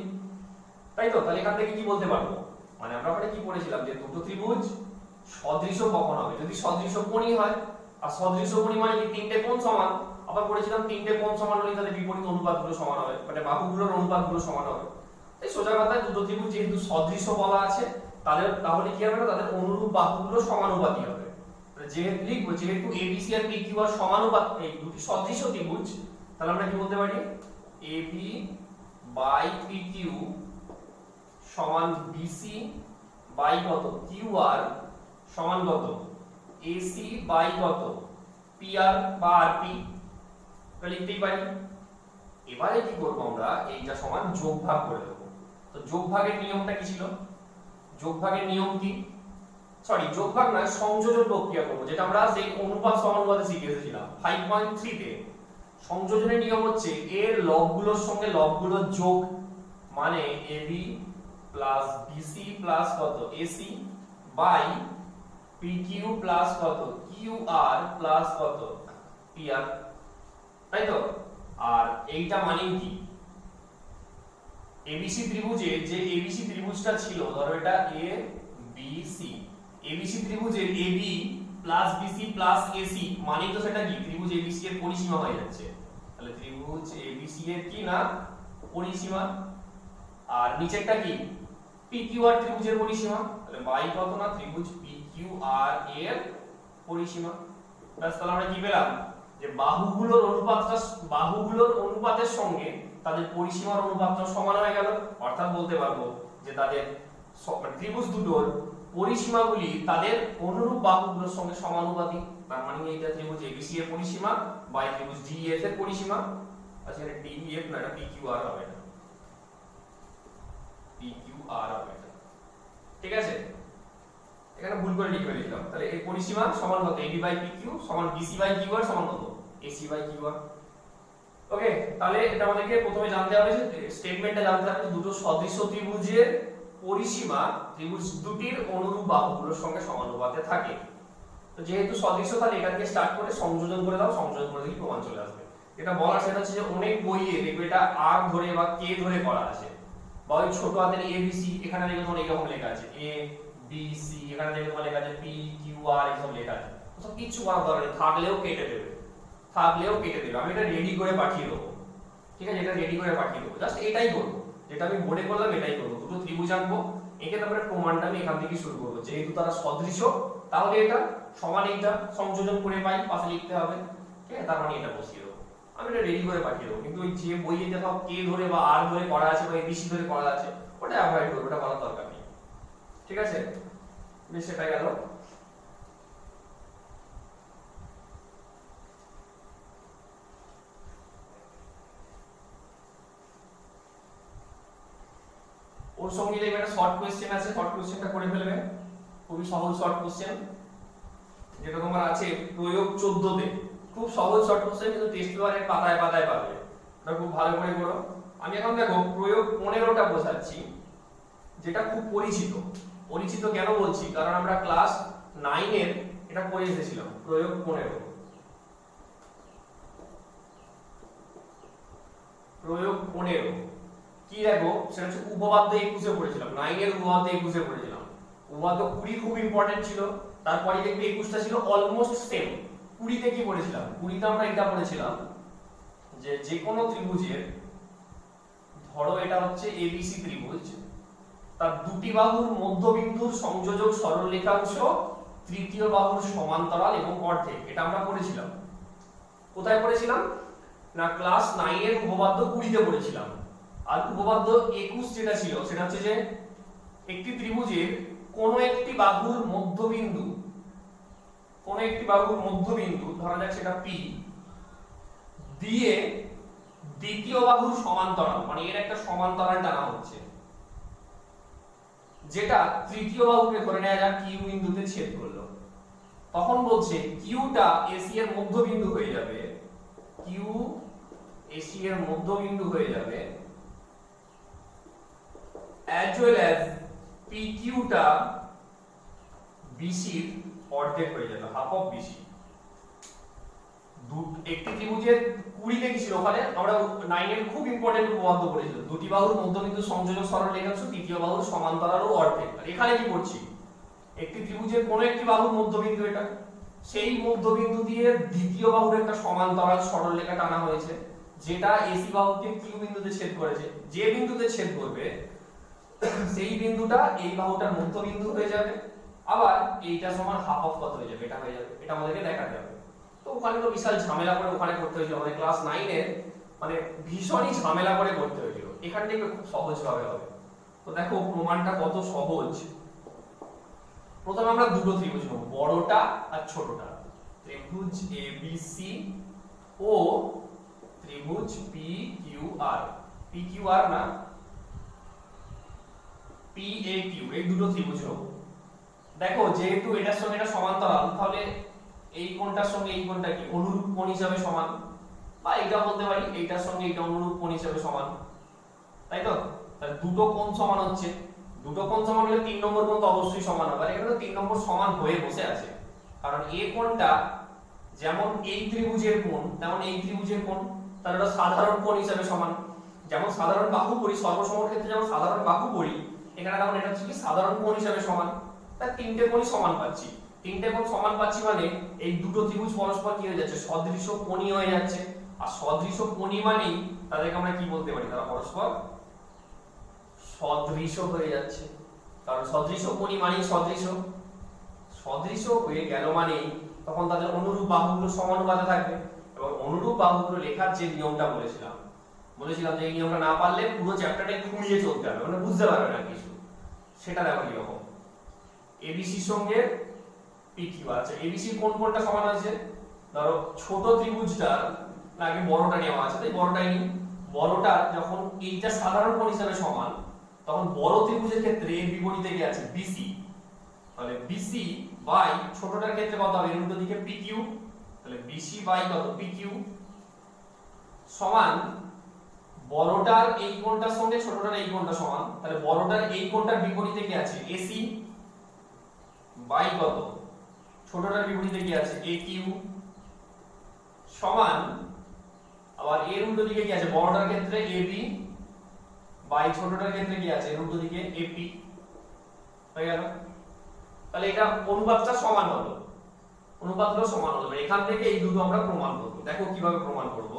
তাই তো? তাহলে এখান থেকে কি বলতে পারবো, মানে আমরা ওখানে কি পড়েছিলাম যে দুটো ত্রিভুজ সদৃশ কখন হবে? যদি সদৃশ কোণই হয়। আর সদৃশ কোণী মানে কি? তিনটে কোণ সমান। আবার পড়েছিলাম তিনটে কোণ সমান হলে তাদের বিপরীত অনুপাতগুলো সমান হবে, মানে বাহুগুলোর অনুপাতগুলো সমান হবে। এই সোজা কথায় দুটো ত্রিভুজ যেহেতু সদৃশ বলা আছে, তাহলে কি হবে না, তাদের অনুরূপ বাহুগুলো সমানুপাতি হবে। যেহেতু লিখবো যেহেতু ABC আর PQR সমানুপাত, এই দুটি সদৃশ ত্রিভুজ, তাহলে আমরা কি বলতে পারি? AB বাই PQ সমান BC বাই কত? QR সমান কত? AC বাই কত? PR বা RP। লিখতেই পারি। এবারে কি করব আমরা, এইটা সমান যোগ ভাগ করে দেব। তো যোগ ভাগের নিয়মটা কি ছিল? যোগ ভাগের নিয়ম কি? যোগ ভাগ না, সংযোজন প্রক্রিয়া করব, যেটা আমরা সেই অনুপাত সমানুপাতে শিখে এসেছিলাম 5.3 তে। সংযোজনের নিয়ম হচ্ছে এর লবগুলোর সঙ্গে লবগুলোর যোগ, মানে AB প্লাস BC প্লাস কত? AC বাই PQ প্লাস কত? QR প্লাস কত? PR, তাই তো? আর এইটা মানে কি? ABC ত্রিভুজে যে ABC ত্রিভুজটা ছিল, ধরো এটা ABC, ABC ত্রিভুজের AB plus BC plus AC মানে তো সেটা কি? ত্রিভুজ ABC এর পরিসীমা হয়ে যাচ্ছে। তাহলে ত্রিভুজ ABC এর কি না? পরিসীমা। আর নিচেরটা কি? PQR ত্রিভুজের পরিসীমা। তাহলে বাই কত না ত্রিভুজ PQR এর পরিসীমা। ব্যাস, তাহলে আমরা কি পেলাম? যে বাহুগুলোর অনুপাতের সঙ্গে তাদের পরিসীমার অনুপাতটা সমান হয়ে গেল। অর্থাৎ বলতে পারবো যে তাদের ত্রিভুজ দুটোর পরিসীমাগুলি তাদের অনুরূপ বাহুগুলোর সঙ্গে সমানুপাতিক। তার মানে এইটা ত্রিভুজ ABC এর পরিসীমা বাই ত্রিভুজ DEF এর পরিসীমা। আচ্ছা, এটা DEF না, এটা PQR হবে, না PQR হবে এটা। ঠিক আছে, এখানে ভুল করে লিখলাম। তাহলে এই পরিসীমা সমান কত? AB বাই PQ সমান BC বাই QR সমান কত? AC by QR। ওকে, তাহলে এটা আমাদেরকে প্রথমে জানতে হবে, যে স্টেটমেন্টটা জানতে হবে যে দুটো সদৃশ ত্রিভুজের পরিসীমা ত্রিভুজ দুটির অনুরূপ বাহুগুলোর সঙ্গে সমানুপাতে থাকে। তো যেহেতু সদৃশ, তাহলে এটাকে স্টার্ট করে সংযোজন করে দাও, সংযোজন করে দিলে প্রমাণ চলে আসবে। এটা বলার সেটা হচ্ছে যে অনেক বইয়ে দেখবে এটা R ধরে বা K ধরে করা আছে, বা ওই ছোট হাতের ABC, এখানে দেখবে তোমার এরকম লেখা আছে ABC, এখানে দেখবে তোমার লেখা আছে PQR, এসব লেখা আছে। তো কিছু করার দরকার নেই, থাকলেও কেটে দেবে। আমি এটা রেডি করে পাঠিয়ে দেবো। ঠিক আছে, এটা রেডি করে পাঠিয়ে দেবো। জাস্ট এটাই করবো, যেটা আমি বোর্ডে করলাম এটাই করবো। দুটো ত্রিভুজ আঁকবো, এঁকে তারপরে প্রমাণটা আমি এখান থেকে শুরু করবো। যেহেতু তারা সদৃশ, তাহলে এটা সমান, এইটা সংযোজন করে পাই, পাশে লিখতে হবে। ঠিক আছে, তার মানে এটা বসিয়ে দেবো। আমি এটা রেডি করে পাঠিয়ে দেবো। কিন্তু ওই যে বইয়ে সব K ধরে বা R ধরে করা আছে বা ABC ধরে করা আছে, ওটা অ্যাভয়েড করবো, ওটা করার দরকার নেই। ঠিক আছে, বেশ, সেটা গেল। ওর সঙ্গে দেখবে একটা শর্ট কোশ্চেন আছে, শর্ট কোশ্চেনটা করে ফেলবে। খুবই সহজ শর্ট কোশ্চেন, যেটা তোমার আছে প্রয়োগ 14 তে। খুব সহজ শর্ট কোশ্চেন, কিন্তু টেস্ট পেপারের পাতায় পাতায় পাবে। এটা খুব ভালো করে করো। আমি এখন দেখো প্রয়োগ 15টা বোঝাচ্ছি, যেটা খুব পরিচিত। কেন বলছি? কারণ আমরা ক্লাস 9 এর এটা পড়ে এসেছিলাম, প্রয়োগ 15। প্রয়োগ 15 কি দেখো, সেটা হচ্ছে উপপাদ্য 21 পড়েছিলাম, 9 এর উপপাদ্য 21 পড়েছিলাম। উপপাদ্য 20 খুব ইম্পর্টেন্ট ছিল, তারপরে দেখবে 21টা ছিল অলমোস্ট সেম। 20 তে কি পড়েছিলাম, 20 তে আমরা এটা পড়েছিলাম যে যে কোনো ত্রিভুজের, ধরো এটা হচ্ছে এবিসি ত্রিভুজ, তার দুটি বাহুর মধ্যবিন্দুর সংযোজক সরলরেখাংশ তৃতীয় বাহুর সমান্তরাল এবং অর্ধেক, এটা আমরা পড়েছিলাম। কোথায় পড়েছিলাম না, ক্লাস 9 এর উপপাদ্য 20 তে পড়েছিলাম। আর উপপাদ্য 21 যেটা ছিল সেটা হচ্ছে যে একটি ত্রিভুজের কোন একটি বাহুর মধ্যবিন্দু, ধরা যাক সেটা পি, দিয়ে দ্বিতীয় বাহুর সমান্তরাল, মানে এর একটা সমান্তরাল টানা হচ্ছে, যেটা তৃতীয় বাহুকে ধরে নেওয়া যাক কিউ বিন্দুতে ছেদ করলো। তখন বলছে কিউটা এসি এর মধ্যবিন্দু হয়ে যাবে, কিউ এসি এর মধ্যবিন্দু হয়ে যাবে, as well as PQ টা BC এর অর্ধেক হয়ে যাবে, হাফ অফ BC। একটি ত্রিভুজের 20 তে কি ছিল, ওখানে আমরা 9 এর খুব ইম্পর্টেন্ট উপপাদ্য পড়েছিলাম, দুটি বাহুর মধ্যবিন্দু সংযোজক সরলরেখাংশ তৃতীয় বাহুর সমান্তরাল ও অর্ধেক। আর এখানে কি করছি, একটি ত্রিভুজের কোন একটি বাহুর মধ্যবিন্দু এটা, সেই মধ্যবিন্দু দিয়ে দ্বিতীয় বাহুর একটা সমান্তরাল সরলরেখা টানা হয়েছে, যেটা এসি বাহুকে কিউ বিন্দুতে ছেদ করেছে। যে বিন্দুতে ছেদ করবে সেই বিন্দুটা এই বাহুটার মধ্যবিন্দু হয়ে যাবে, আবার এইটা সমান হাফ অফ কত হয়ে যাবে, এটা হয়ে যাবে, এটা আমাদেরকে দেখাতে হবে। তো ওখানে তো বিশাল ঝামেলা করে ওখানে করতে হয়েছিল, আমাদের ক্লাস 9 এর মানে ভীষণই ঝামেলা করে করতে হয়েছিল। এখান থেকে খুব সহজ ভাবে হবে। তো দেখো প্রমাণটা কত সহজ। প্রথমে আমরা দুটো ত্রিভুজ নেব, বড়টা আর ছোটটা। ত্রিভুজ এবিসি ও ত্রিভুজ পিকিউআর, পিকিউআর না পিএকিউ, এই দুটো ত্রিভুজ নেব। দেখো যেহেতু এটার সঙ্গে এটা সমান্তরাল, তাহলে এই কোণটার সঙ্গে এই কোণটা কি অনুরূপ কোণ হিসাবে সমান, বা এটা বলতে পারি এইটার সঙ্গে এটা অনুরূপ কোণ হিসাবে সমান, তাই তো? তাহলে দুটো কোণ সমান হচ্ছে, দুটো কোণ সমান হলে 3 নম্বর কোণ তো অবশ্যই সমান হবে। আর এখানে তো 3 নম্বর সমান হয়ে বসে আছে, কারণ এই কোণটা যেমন এই ত্রিভুজের কোণ তেমন এই ত্রিভুজের কোণ, তাহলে এটা সাধারণ কোণ হিসাবে সমান। যেমন সাধারণ বাহু পড়ি, সর্বসমর ক্ষেত্রে যেমন সাধারণ বাহু পড়ি, এখানে যেমন এটা হচ্ছে কি সাধারণ কোণ হিসাবে সমান। তাই তিনটে কোণই সমান পাচ্ছি, তিনটে কোণ সমান পাচ্ছি মানে এই দুটো ত্রিভুজ পরস্পর কি হয়ে যাচ্ছে, সদৃশ কোণী হয়ে যাচ্ছে। আর সদৃশ কোণী মানেই তাদেরকে আমরা কি বলতে পারি, তারা পরস্পর সদৃশ হয়ে যাচ্ছে। কারণ সদৃশ কোণী মানেই সদৃশ, সদৃশ হয়ে গেল মানেই তখন তাদের অনুরূপ বাহুগুলো সমানুপাতে থাকবে। এবং অনুরূপ বাহুগুলো লেখার যে নিয়মটা বলেছিলাম যে এই নিয়মটা না পারলে পুরো চ্যাপ্টারটাই ঘুরিয়ে চলতে হবে, মানে বুঝতে পারবে না কিছু। সেটা দেখো কিরকম, এবিসির সঙ্গে পিকিউ। আচ্ছা এবিসির কোন কোনটা সমান আছে, ধরো ছোট ত্রিভুজটার আগে বড়টা নেওয়া আছে, তাই বড়টাই নিই। বড়টা যখন এইটা সাধারণ কোণ হিসাবে সমান, তখন বড় ত্রিভুজের ক্ষেত্রে এর বিপরীতে কি আছে, বিসি। তাহলে বিসি বাই ছোটটার ক্ষেত্রে কত হবে, এর উল্টো দিকে পিকিউ। তাহলে বিসি বাই কত, পিকিউ, সমান বড়টার এই কোণটার সঙ্গে ছোটটার এই কোণটা সমান। তাহলে বড়টার এই কোণটার বিপরীতে কি আছে, এসি বাই কত, ছোটটার বিপরীতে কি আছে, একিউ, সমান আবার এর উল্টো দিকে কি আছে, বড়টার ক্ষেত্রে এবি বাই ছোটটার ক্ষেত্রে কি আছে, এর উল্টো দিকে এপি। হয়ে গেল। তাহলে এটা অনুপাতটা সমান হলো, অনুপাতগুলো সমান হলো। এখান থেকে এই দুটো আমরা প্রমাণ করব। দেখো কিভাবে প্রমাণ করব।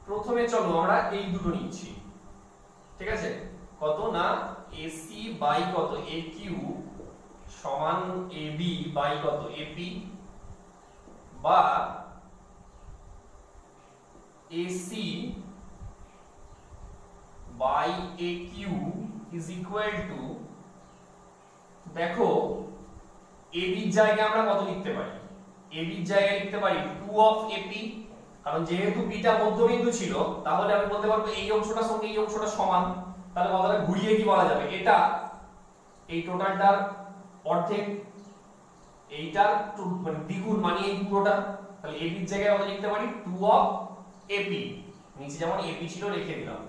প্রথমে চলো আমরা এই দুটো নিচ্ছি, ঠিক আছে? কত না, এসি বাই কত, একিউ সমান এবি বাই কত, এপি, বা AC by AQ is equal to, দেখো এবি এর জায়গায় আমরা কত লিখতে পারি, এবি এর জায়গায় লিখতে পারি 2 অফ এপি। কারণ যেহেতু বিটা মধ্যবিন্দু ছিল, তাহলে আমি বলতে পারবো এই অংশটার সঙ্গে এই অংশটা সমান। তাহলে কথাটা ঘুরিয়ে কি বলা যাবে, এটা এই টোটালটার অর্ধেক, এইটার মানে দ্বিগুণ, মানে এই পুরোটা। তাহলে এবি এর জায়গায় আমরা লিখতে পারি 2 অফ এপি, নিচে যেমন এপি ছিল রেখে দিলাম।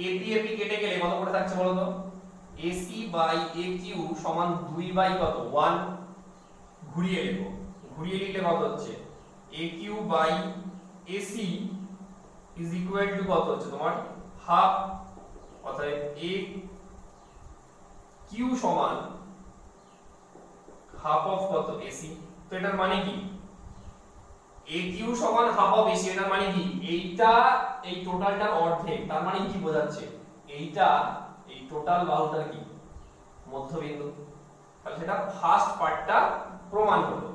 এপি এপি কেটে গেলে কত করে থাকছে বলো তো, এসি বাই একিউ সমান 2 বাই কত, 1। ঘুরিয়ে লিখো, ঘুরিয়ে লিখলে কত হচ্ছে AQ by AC is equal to কত হচ্ছে তোমার হাফ, অতএব AQ সমান হাফ অফ কত AC। তো এটার মানে কি AQ সমান হাফ অফ AC, এটার মানে কি এইটা এই টোটালটার অর্ধেক, তার মানে কি বোঝাচ্ছে এইটা এই টোটাল বাহুটার কি মধ্যবিন্দু। তাহলে সেটা ফার্স্ট পার্টটা প্রমাণ হলো।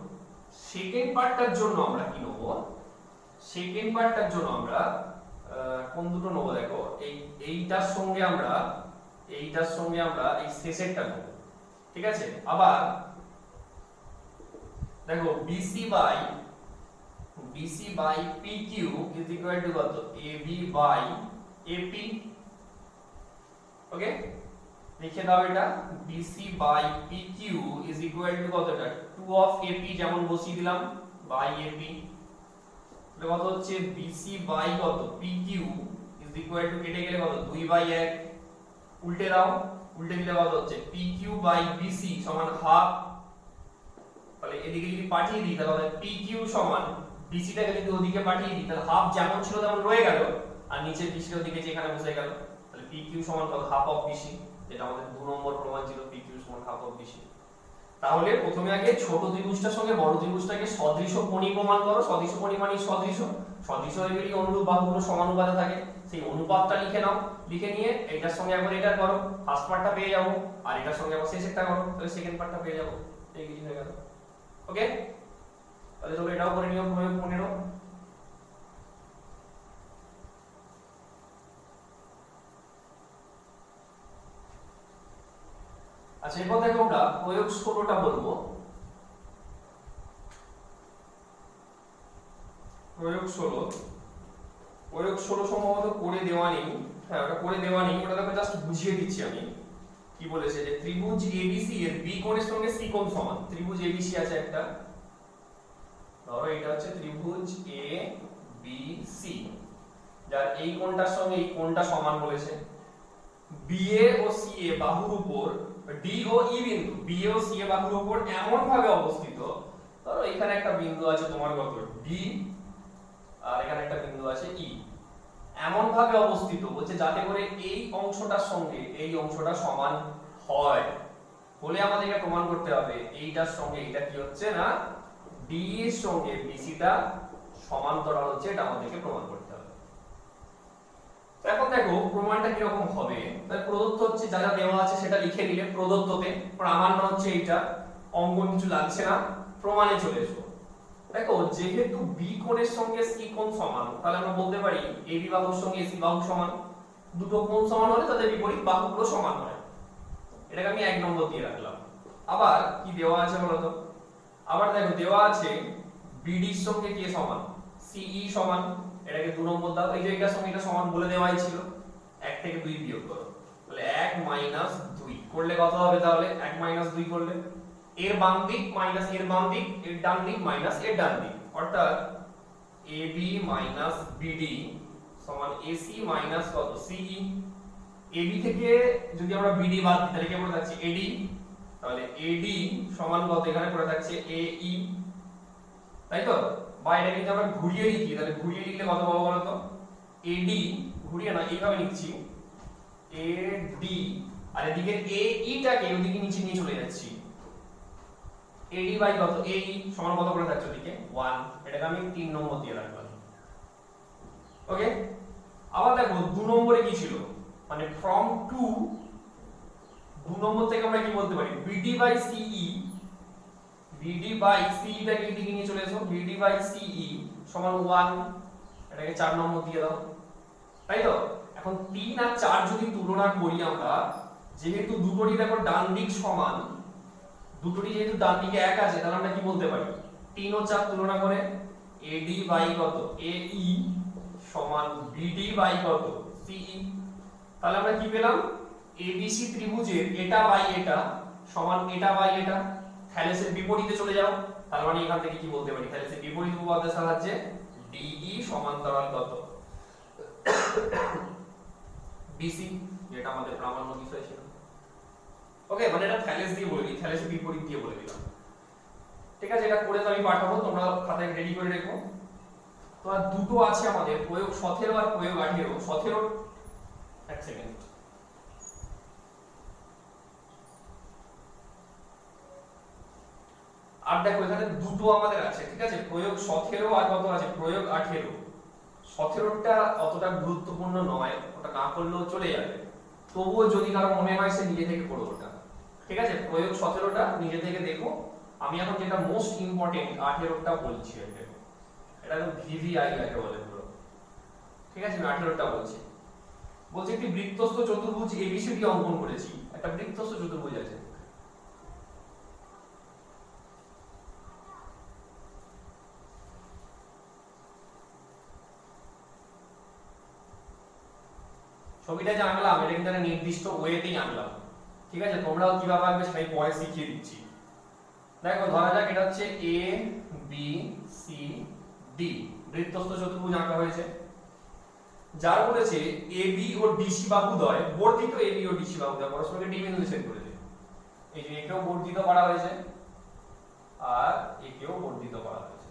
সেকেন্ড পার্টটার জন্য আমরা কি নেব, সেকেন্ড পার্টটার জন্য আমরা কোন দুটো নেব দেখো, এইটার সঙ্গে আমরা এই শেষেরটা নেব, ঠিক আছে। আবার দেখো BC by PQ is equal to কত AB বাই AP। ওকে, লিখে দাও এটা BC by PQ is equal to কত, এটা 2 অফ AP যেমন বসিয়ে দিলাম বাই AP। তাহলে কত হচ্ছে BC বাই কত PQ ইজ ইকুয়াল টু কেটে গেলে কত 2 বাই 1, উল্টে দাও, উল্টে দিলে কত হচ্ছে PQ বাই BC সমান হাফ। তাহলে এদিকে যদি পাঠিয়ে দিই তাহলে PQ সমান BC টাকে যদি ওদিকে পাঠিয়ে দিই তাহলে হাফ যেমন ছিল তেমন রয়ে গেল, আর নিচে BC এর দিকে যেখানে বসে গেল, তাহলে PQ সমান কত হাফ অফ BC, যেটা আমাদের 2 নম্বর প্রমাণ ছিল PQ সমান হাফ অফ BC। তাহলে প্রথমে আগে ছোট ত্রিভুজটার সঙ্গে বড় ত্রিভুজটাকে সদৃশ কোণী প্রমাণ করো। সদৃশ কোণী মানে সদৃশ এগুলি অনুরূপ বাহুগুলো সমানুপাতে থাকে, সেই অনুপাতটা লিখে নাও, লিখে নিয়ে এটার সঙ্গে একবার এটা করো, ফার্স্ট পার্টটা পেয়ে যাবো, আর এটার সঙ্গে আবার শেষেরটা করো, তাহলে সেকেন্ড পার্টটা পেয়ে যাবো, এই কিছু হয়ে গেল। ওকে, তাহলে চলো এটাও করে নিও প্রয়োগ 15। আচ্ছা, এরপর দেখো আমরা প্রয়োগ 16টা বলবো। প্রয়োগ 16 সম্ভবত করে দেওয়া নেই, হ্যাঁ ওটা করে দেওয়া নেই, ওটা দেখো জাস্ট বুঝিয়ে দিচ্ছি আমি কি বলেছে, যে ত্রিভুজ ABC এর B কোণের সঙ্গে C কোণ সমান। ত্রিভুজ ABC আছে একটা, ধরো এটা হচ্ছে ত্রিভুজ ABC, যার এই কোণটার সঙ্গে এই কোণটা সমান বলেছে। BA ও CA বাহুর উপর, D ও E বিন্দু BA ও CA বাহুর উপর এমন ভাবে অবস্থিত, ধরো এখানে একটা বিন্দু আছে তোমার কত D, আর এখানে একটা বিন্দু আছে E, এমন ভাবে অবস্থিত বলছে যাতে করে এই অংশটার সঙ্গে এই অংশটা সমান হয়। বলে আমাদেরকে প্রমাণ করতে হবে এইটার সঙ্গে এইটা কি হচ্ছে না D এর সঙ্গে BC টা সমান্তরাল হচ্ছে, এটা আমাদেরকে প্রমাণ করতে হবে। তো এখন দেখো প্রমাণটা কি রকম হবে। তাহলে প্রদত্ত হচ্ছে যা যা দেওয়া আছে সেটা লিখে নিলে প্রদত্ততে, প্রামাণ্য হচ্ছে এইটা, অঙ্কন কিছু লাগছে না, প্রমাণে চলে এসো। দেখো যেহেতু B কোণের সঙ্গে C কোণ সমান, তাহলে আমরা বলতে পারি AB বাহুর সঙ্গে AC বাহু সমান। দুটো কোণ সমান হলে তাদের বিপরীত বাহুগুলো সমান হয়, এটাকে আমি 1 নম্বর দিয়ে রাখলাম। আবার কি দেওয়া আছে বলতো, আবার দেখো দেওয়া আছে BD এর সঙ্গে কি সমান CE সমান, এটাকে 2 নম্বর দাও। এই যে এটার সঙ্গে এটা সমান বলে দেওয়াই ছিল, 1 থেকে 2 বিয়োগ করো, তাহলে 1 - 2 করলে কত হবে, তাহলে 1 - 2 করলে এর বাম দিক মাইনাস এর বাম দিক, এর ডান দিক মাইনাস এর ডান দিক, অর্থাৎ AB - BD সমান AC মাইনাস কত CE। AB থেকে যদি আমরা BD বাদ দিই তাহলে কি পড়ে থাকছে AD, তাহলে AD সমান কত এখানে পড়ে থাকছে AE, তাই তো। বা এটা কিন্তু আমরা ঘুরিয়ে লিখি, তাহলে ঘুরিয়ে লিখলে কত পাবো বলো তো, AD ঘুরিয়ে না এইভাবে লিখছি AD, আর এদিকে AE টাকে ওদিকে নিচে নিয়ে চলে যাচ্ছি, AD বাই কত AE সমান কত করে থাকছে ওদিকে 1, এটাকে আমি 3 নম্বর দিয়ে রাখলাম। ওকে, আবার দেখো 2 নম্বরে কি ছিল, মানে from 2 নম্বর থেকে আমরা কি বলতে পারি BD by CE, BD by CE টাকে এদিকে নিয়ে চলে এসো, BD বাই CE সমান 1, এটাকে 4 নম্বর দিয়ে দাও, তাই তো। এখন 3 আর 4 যদি তুলনা করি আমরা, যেহেতু দুটোরই দেখো ডান দিক সমান, দুটোরই যেহেতু ডান দিকে এক আছে, তাহলে আমরা কি বলতে পারি 3 ও 4 তুলনা করে AD বাই কত AE সমান BD বাই কত CE। তাহলে আমরা কি পেলাম, ABC ত্রিভুজের এটা বাই এটা সমান এটা বাই এটা। থ্যালেসের বিপরীতে চলে যাও, তার মানে এখান থেকে কি বলতে পারি, থ্যালেসের বিপরীত উপপাদ্যের সাহায্যে DE সমান্তরাল কত BC, যেটা আমাদের প্রামাণ্য বিষয় ছিল। ওকে, মানে এটা থ্যালেস দিয়ে বলে দিই, থ্যালেসের বিপরীত দিয়ে বলে দিলাম। ঠিক আছে, এটা করে তো আমি পাঠাবো, তোমরা খাতায় রেডি করে রেখো। তো আর দুটো আছে আমাদের, প্রয়োগ 17 আর প্রয়োগ 18। 17 এক সেকেন্ড, আর দেখো এখানে দুটো আমাদের আছে, ঠিক আছে, প্রয়োগ 17 আর কত আছে, প্রয়োগ 18। 17টা অতটা গুরুত্বপূর্ণ নয়, ওটা না করলেও চলে যাবে, তবুও যদি কারো মনে হয় সে নিজে থেকে পড়ো ওটা, ঠিক আছে। প্রয়োগ 17টা নিজে থেকে দেখো। আমি এখন যেটা মোস্ট ইম্পর্টেন্ট 18টা বলছি, এটা তো ভিভিআই যাকে বলে পুরো, ঠিক আছে। আমি 18টা বলছি। বলছি একটি বৃত্তস্থ চতুর্ভুজ এবিসিডি অঙ্কন করেছি। একটা বৃত্তস্থ চতুর্ভুজ আছে, ছবিটা যে আঁকলাম এটা কিন্তু একটা নির্দিষ্ট ওয়েতেই আঁকলাম, ঠিক আছে। তোমরাও কিভাবে আঁকবে সেটাই পরে শিখিয়ে দিচ্ছি। দেখো ধরা যাক এটা হচ্ছে এ বি সি ডি, বৃত্তস্থ চতুর্ভুজ আঁকা হয়েছে, যার বলেছে এ বি ও ডিসি বাহুদ্বয় বর্ধিত, এ বি ও ডিসি বাহুদ্বয় পরস্পরকে ডি বিন্দুতে ছেদ করেছে। এই যে একেও বর্ধিত করা হয়েছে আর একেও বর্ধিত করা হয়েছে,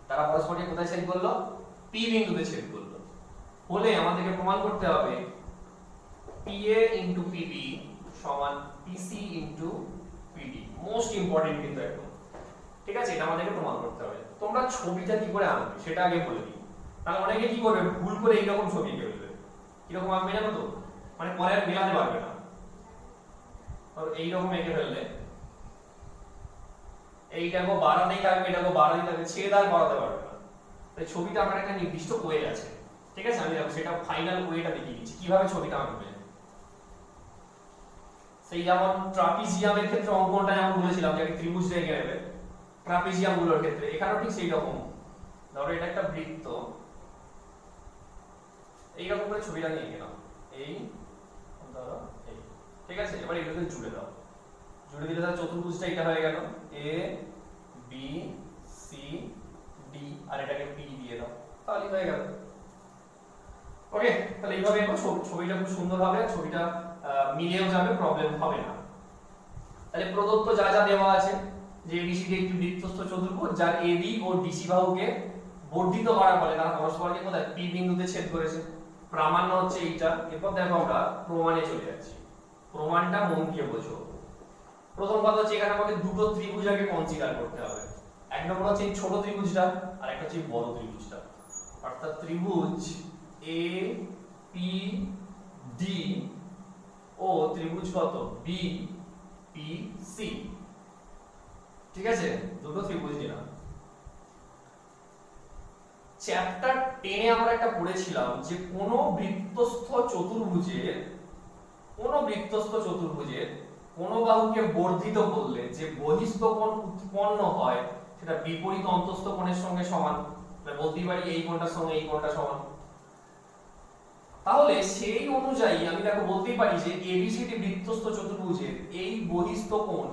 তারা পরস্পরকে কোথায় ছেদ করলো, পি বিন্দুতে ছেদ করলো। বলে আমাদেরকে প্রমাণ করতে হবে PA into PB সমান PC into PD। Most important কিন্তু একদম, ঠিক আছে, এটা আমাদেরকে প্রমাণ করতে হবে। তোমরা ছবিটা কি করে আনবে সেটা আগে বলে দিই, তাহলে অনেকে কি করবে, ভুল করে এইরকম ছবি এঁকে ফেলবে। কিরকম আঁকবে জানো তো, মানে পরে আর মেলাতে পারবে না। এইরকম এঁকে ফেললে এইটাকে বাড়াতেই থাকবে, এটাকে বাড়াতেই থাকবে, ছেদ আর বাড়াতে পারবে না। তাই ছবিটা আমার একটা নির্দিষ্ট ওয়ে আছে, ঠিক আছে। আমি সেটা ফাইনাল ওয়েটা দেখিয়ে দিচ্ছি কিভাবে ছবিটা আঁকবে। সেই যেমন ট্রাপিজিয়ামের ক্ষেত্রে অঙ্কনটা যেমন বলেছিলাম যে ত্রিভুজ এঁকে নেবে, ট্রাপিজিয়াম গুলোর ক্ষেত্রে এখানেও ঠিক সেই রকম। ধরো এটা একটা বৃত্ত, এইরকম করে ছবিটা নিয়ে এঁকে নাও, এই ধরো এই, ঠিক আছে। এবার এগুলোকে জুড়ে দাও, জুড়ে দিলে তাহলে চতুর্ভুজটা এটা হয়ে গেল, এ বি সি ডি, আর এটাকে পি দিয়ে দাও, তাহলেই হয়ে গেল। ওকে, তাহলে এইভাবে ছবিটা খুব সুন্দর হবে, ছবিটা মিলেও যাবে, প্রবলেম হবে না। তাহলে প্রদত্ত যা যা দেওয়া আছে, যে এবিসিডি একটি বৃত্তস্থ চতুর্ভুজ যার এবি ও ডিসি বাহুকে বর্ধিত করার ফলে তারা পরস্পরকে কোথায় পি বিন্দুতে ছেদ করেছে। প্রামাণ্য হচ্ছে এইটা। এরপর দেখো আমরা প্রমাণে চলে যাচ্ছি। প্রমাণটা মন দিয়ে বোঝো। প্রথম কথা হচ্ছে এখানে আমাকে দুটো ত্রিভুজ আগে কনসিডার করতে হবে। এক নম্বর হচ্ছে এই ছোট ত্রিভুজটা, আর একটা হচ্ছে বড় ত্রিভুজটা, অর্থাৎ ত্রিভুজ এ পি ডি ও ত্রিভুজ কত বি পি সি, ঠিক আছে, দুটো ত্রিভুজ নিলাম। চ্যাপ্টার 10 এ আমরা একটা পড়েছিলাম যে কোন বৃত্তস্থ চতুর্ভুজের কোন বাহুকে বর্ধিত করলে যে বহিস্থ কোণ উৎপন্ন হয় সেটা বিপরীত অন্তস্থ কোণের সঙ্গে সমান। বলতেই পারি এই কোণটার সঙ্গে এই কোণটা সমান। তাহলে সেই অনুযায়ী আমি দেখো বলতেই পারি যে এবিসিডি বৃত্তস্থ চতুর্ভুজের এই বহিস্থ কোণ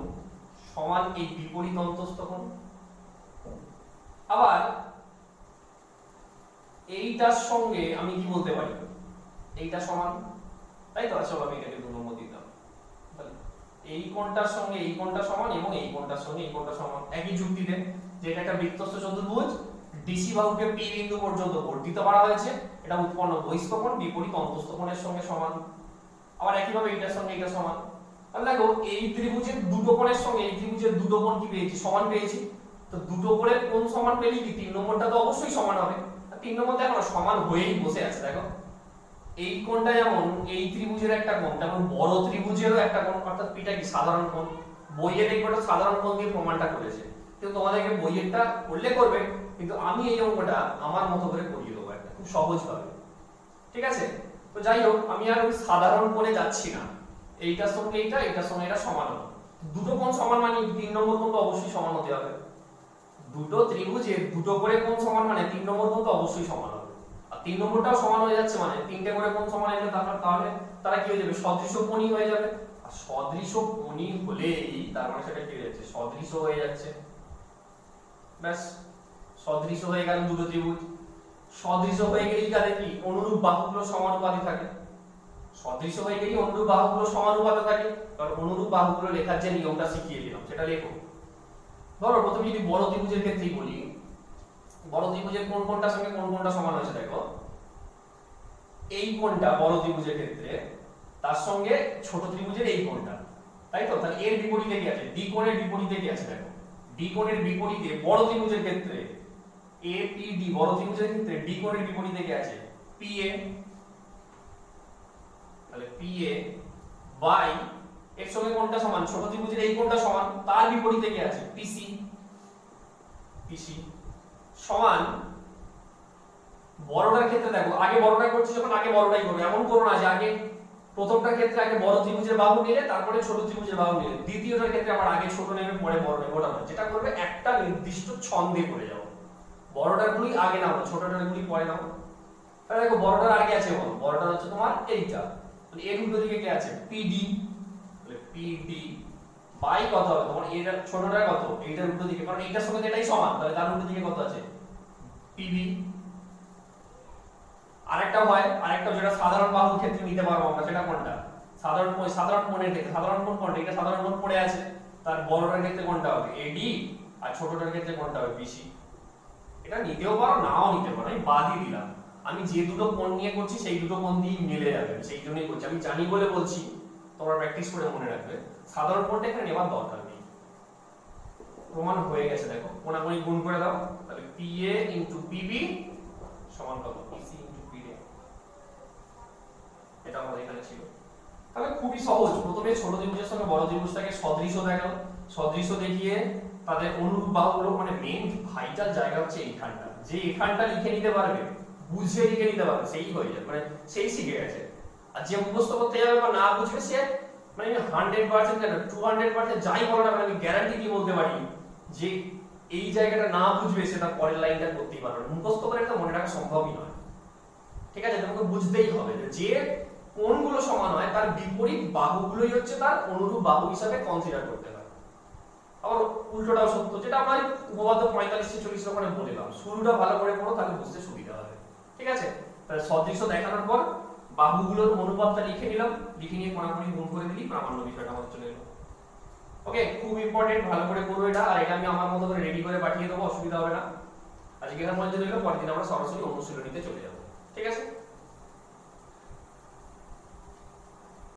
সমান এই বিপরীত অন্তস্থ কোণ। আবার এইটার সঙ্গে আমি কি বলতে পারি, এইটা সমান, তাই তো। চলো আমি এটাকে 2 নম্বর দিতাম, এই কোণটার সঙ্গে এই কোণটা সমান এবং এই কোণটার সঙ্গে এই কোণটা সমান। একই যুক্তিতে যে এটা একটা বৃত্তস্থ চতুর্ভুজ, ডিসি বাহুকে পি বিন্দু পর্যন্ত বর্ধিত করা হয়েছে, এটা উৎপন্ন বহিস্থ কোণ বিপরীত অন্তস্থ কোণের সঙ্গে সমান। আবার একইভাবে এইটার সঙ্গে এটা সমান। তাহলে দেখো এই ত্রিভুজের দুটো কোণের সঙ্গে এই ত্রিভুজের দুটো কোণ কি পেয়েছি, সমান পেয়েছি। তো দুটো কোণের কোণ সমান পেলেই কি 3 নম্বরটা তো অবশ্যই সমান হবে। 3 নম্বর দেখো সমান হয়েই বসে আছে। দেখো এই কোণটা যেমন এই ত্রিভুজের একটা কোণ, তেমন বড় ত্রিভুজেরও একটা কোণ, অর্থাৎ পিটা কি সাধারণ কোণ। বইয়ে দেখবে ওটা সাধারণ কোণ দিয়ে প্রমাণটা করেছে, কিন্তু তোমাদেরকে বইয়েরটা করলে করবে, কিন্তু আমি এই অঙ্কটা আমার মতো করে করিয়ে দেবো একটা খুব সহজ ভাবে, ঠিক আছে। তো যাই হোক, আমি আর ওই সাধারণ কোণে যাচ্ছি না, এইটার সঙ্গে এইটা, এইটার সঙ্গে এটা সমান হবে। দুটো কোণ সমান মানে 3 নম্বর কোণ তো অবশ্যই সমান হতে হবে। দুটো ত্রিভুজের দুটো করে কোণ সমান মানে 3 নম্বর কোণ তো অবশ্যই সমান হবে। আর 3 নম্বরটাও সমান হয়ে যাচ্ছে মানে 3টে করে কোণ সমান হলে তাহলে তারা কি হয়ে যাবে, সদৃশ কোণই হয়ে যাবে। আর সদৃশ কোণই হলেই তার মানে সেটা কি হয়ে যাচ্ছে, সদৃশ হয়ে যাচ্ছে। ব্যাস, সদৃশ হয়ে গেল দুটো ত্রিভুজ। সদৃশ হয়ে গেলেই কাদের কি অনুরূপ বাহুগুলো সমানুপাতে থাকে। সদৃশ হয়ে গেলেই অনুরূপ বাহুগুলো সমানুপাতে থাকে। কারণ অনুরূপ বাহুগুলো লেখার যে নিয়মটা শিখিয়ে দিলাম সেটা লেখো। ধরো প্রথমে যদি বড় ত্রিভুজের ক্ষেত্রেই বলি, বড় ত্রিভুজের কোন কোনটার সঙ্গে কোন কোনটা সমান হয়েছে দেখো। এই কোণটা বড় ত্রিভুজের ক্ষেত্রে তার সঙ্গে ছোট ত্রিভুজের এই কোণটা, তাই তো? তাহলে এর বিপরীতে কি আছে? ডি কোণের বিপরীতে কি আছে দেখো। ডি কোণের বিপরীতে বড় ত্রিভুজের ক্ষেত্রে এপিডি, বড় ত্রিভুজের ক্ষেত্রে ডি কোণের বিপরীতে কি আছে? পিএ। তাহলে পিএ বাই এর সঙ্গে কোণটা সমান, ছোট ত্রিভুজের এই কোণটা সমান, তার বিপরীতে কি আছে? পিসি। পিসি সমান বড়টার ক্ষেত্রে দেখো, আগে বড়টা করছি যখন আগে বড়টাই করবে, এমন করো না যে আগে প্রথমটার ক্ষেত্রে আগে বড় ত্রিভুজের বাহু নিলে তারপরে ছোট ত্রিভুজের বাহু নিলে, দ্বিতীয়টার ক্ষেত্রে আবার আগে ছোট নেবে পরে বড় নেবে, ওটা না। যেটা করবে একটা নির্দিষ্ট ছন্দে করে যাও, বড়টার গুলি আগে নাও, ছোটটার গুলি পরে নাও। তাহলে দেখো বড়টার আগে আছে বল, বড়টার হচ্ছে তোমার এইটা, তাহলে এর উল্টো দিকে কি আছে? পিডি। তাহলে পিডি বাই কত হবে তোমার? এটা ছোটটার কত? এইটার উল্টো দিকে, কারণ এইটার সঙ্গে এটাই সমান, তাহলে তার উল্টো দিকে কত আছে? পিবি। আরেকটা হয়, আরেকটা যেটা সাধারণ বাহুর ক্ষেত্রে নিতে পারবো আমরা, সেটা কোনটা? সাধারণ কোণের ক্ষেত্রে, সাধারণ কোণ কোনটা? এটা সাধারণ কোণ পড়ে আছে, তার বড়টার ক্ষেত্রে কোনটা হবে? এডি, আর ছোটটার ক্ষেত্রে কোনটা হবে? বিসি। এটা নিতেও পারো নাও নিতে পারো, আমি বাদই দিলাম। আমি যে দুটো কোণ নিয়ে করছি সেই দুটো কোণ দিয়ে মিলে যাবে, সেই জন্যই করছি, আমি জানি বলে বলছি, তোমরা প্র্যাকটিস করে মনে রাখবে। সাধারণ কোণটা এখানে নেওয়ার দরকার নেই। প্রমাণ হয়ে গেছে দেখো, কোণাকুণি গুণ করে দাও, তাহলে পিএ ইনটু পিবি সমান কত? পিসি ইনটু পিডি। এটা আমাদের এখানে ছিল। তাহলে খুবই সহজ, প্রথমে ছোট ত্রিভুজের সঙ্গে বড় ত্রিভুজটাকে সদৃশ্য দেখাও, সদৃশ্য দেখিয়ে তাদের অনুরূপ বাহুগুলো, মানে মেইন ভাইটাল জায়গা হচ্ছে এইখানটা, যে এখানটা লিখে নিতে পারবে, বুঝে লিখে নিতে পারবে, সেই হয়ে যাবে, মানে সেই শিখে গেছে। আর যে মুখস্থ করতে যাবে বা না বুঝবে সে, মানে 100% কেন 200% যাই বলো না, আমি গ্যারান্টি দিয়ে বলতে পারি যে এই জায়গাটা না বুঝবে সে তার পরের লাইনটা করতেই পারবে না। মুখস্থ করে এটা মনে রাখা সম্ভবই নয়, ঠিক আছে? তোমাকে বুঝতেই হবে যে কোণগুলো সমান হয় তার বিপরীত বাহুগুলোই হচ্ছে তার অনুরূপ বাহু হিসাবে কনসিডার করতে হয়। আবার উল্টোটাও সত্য, যেটা আমরা উপপাদ্য 45-46 ওখানে বললাম। শুরুটা ভালো করে পড়ো, তাহলে বুঝতে সুবিধা হবে, ঠিক আছে? তাহলে সদৃশ্য দেখানোর পর বাহুগুলোর অনুপাতটা লিখে নিলাম, লিখে নিয়ে কোণাকুণি গুণ করে দিলি, প্রামাণ্য বিষয়টা আমাদের চলে এলো। ওকে, খুব ইম্পর্টেন্ট, ভালো করে করো এটা। আর এটা আমি আমার মতো করে রেডি করে পাঠিয়ে দেবো, অসুবিধা হবে না। আজকে এখানে মধ্যে রইলো, পরের দিন আমরা সরাসরি অনুশীলনীতে চলে যাবো, ঠিক আছে?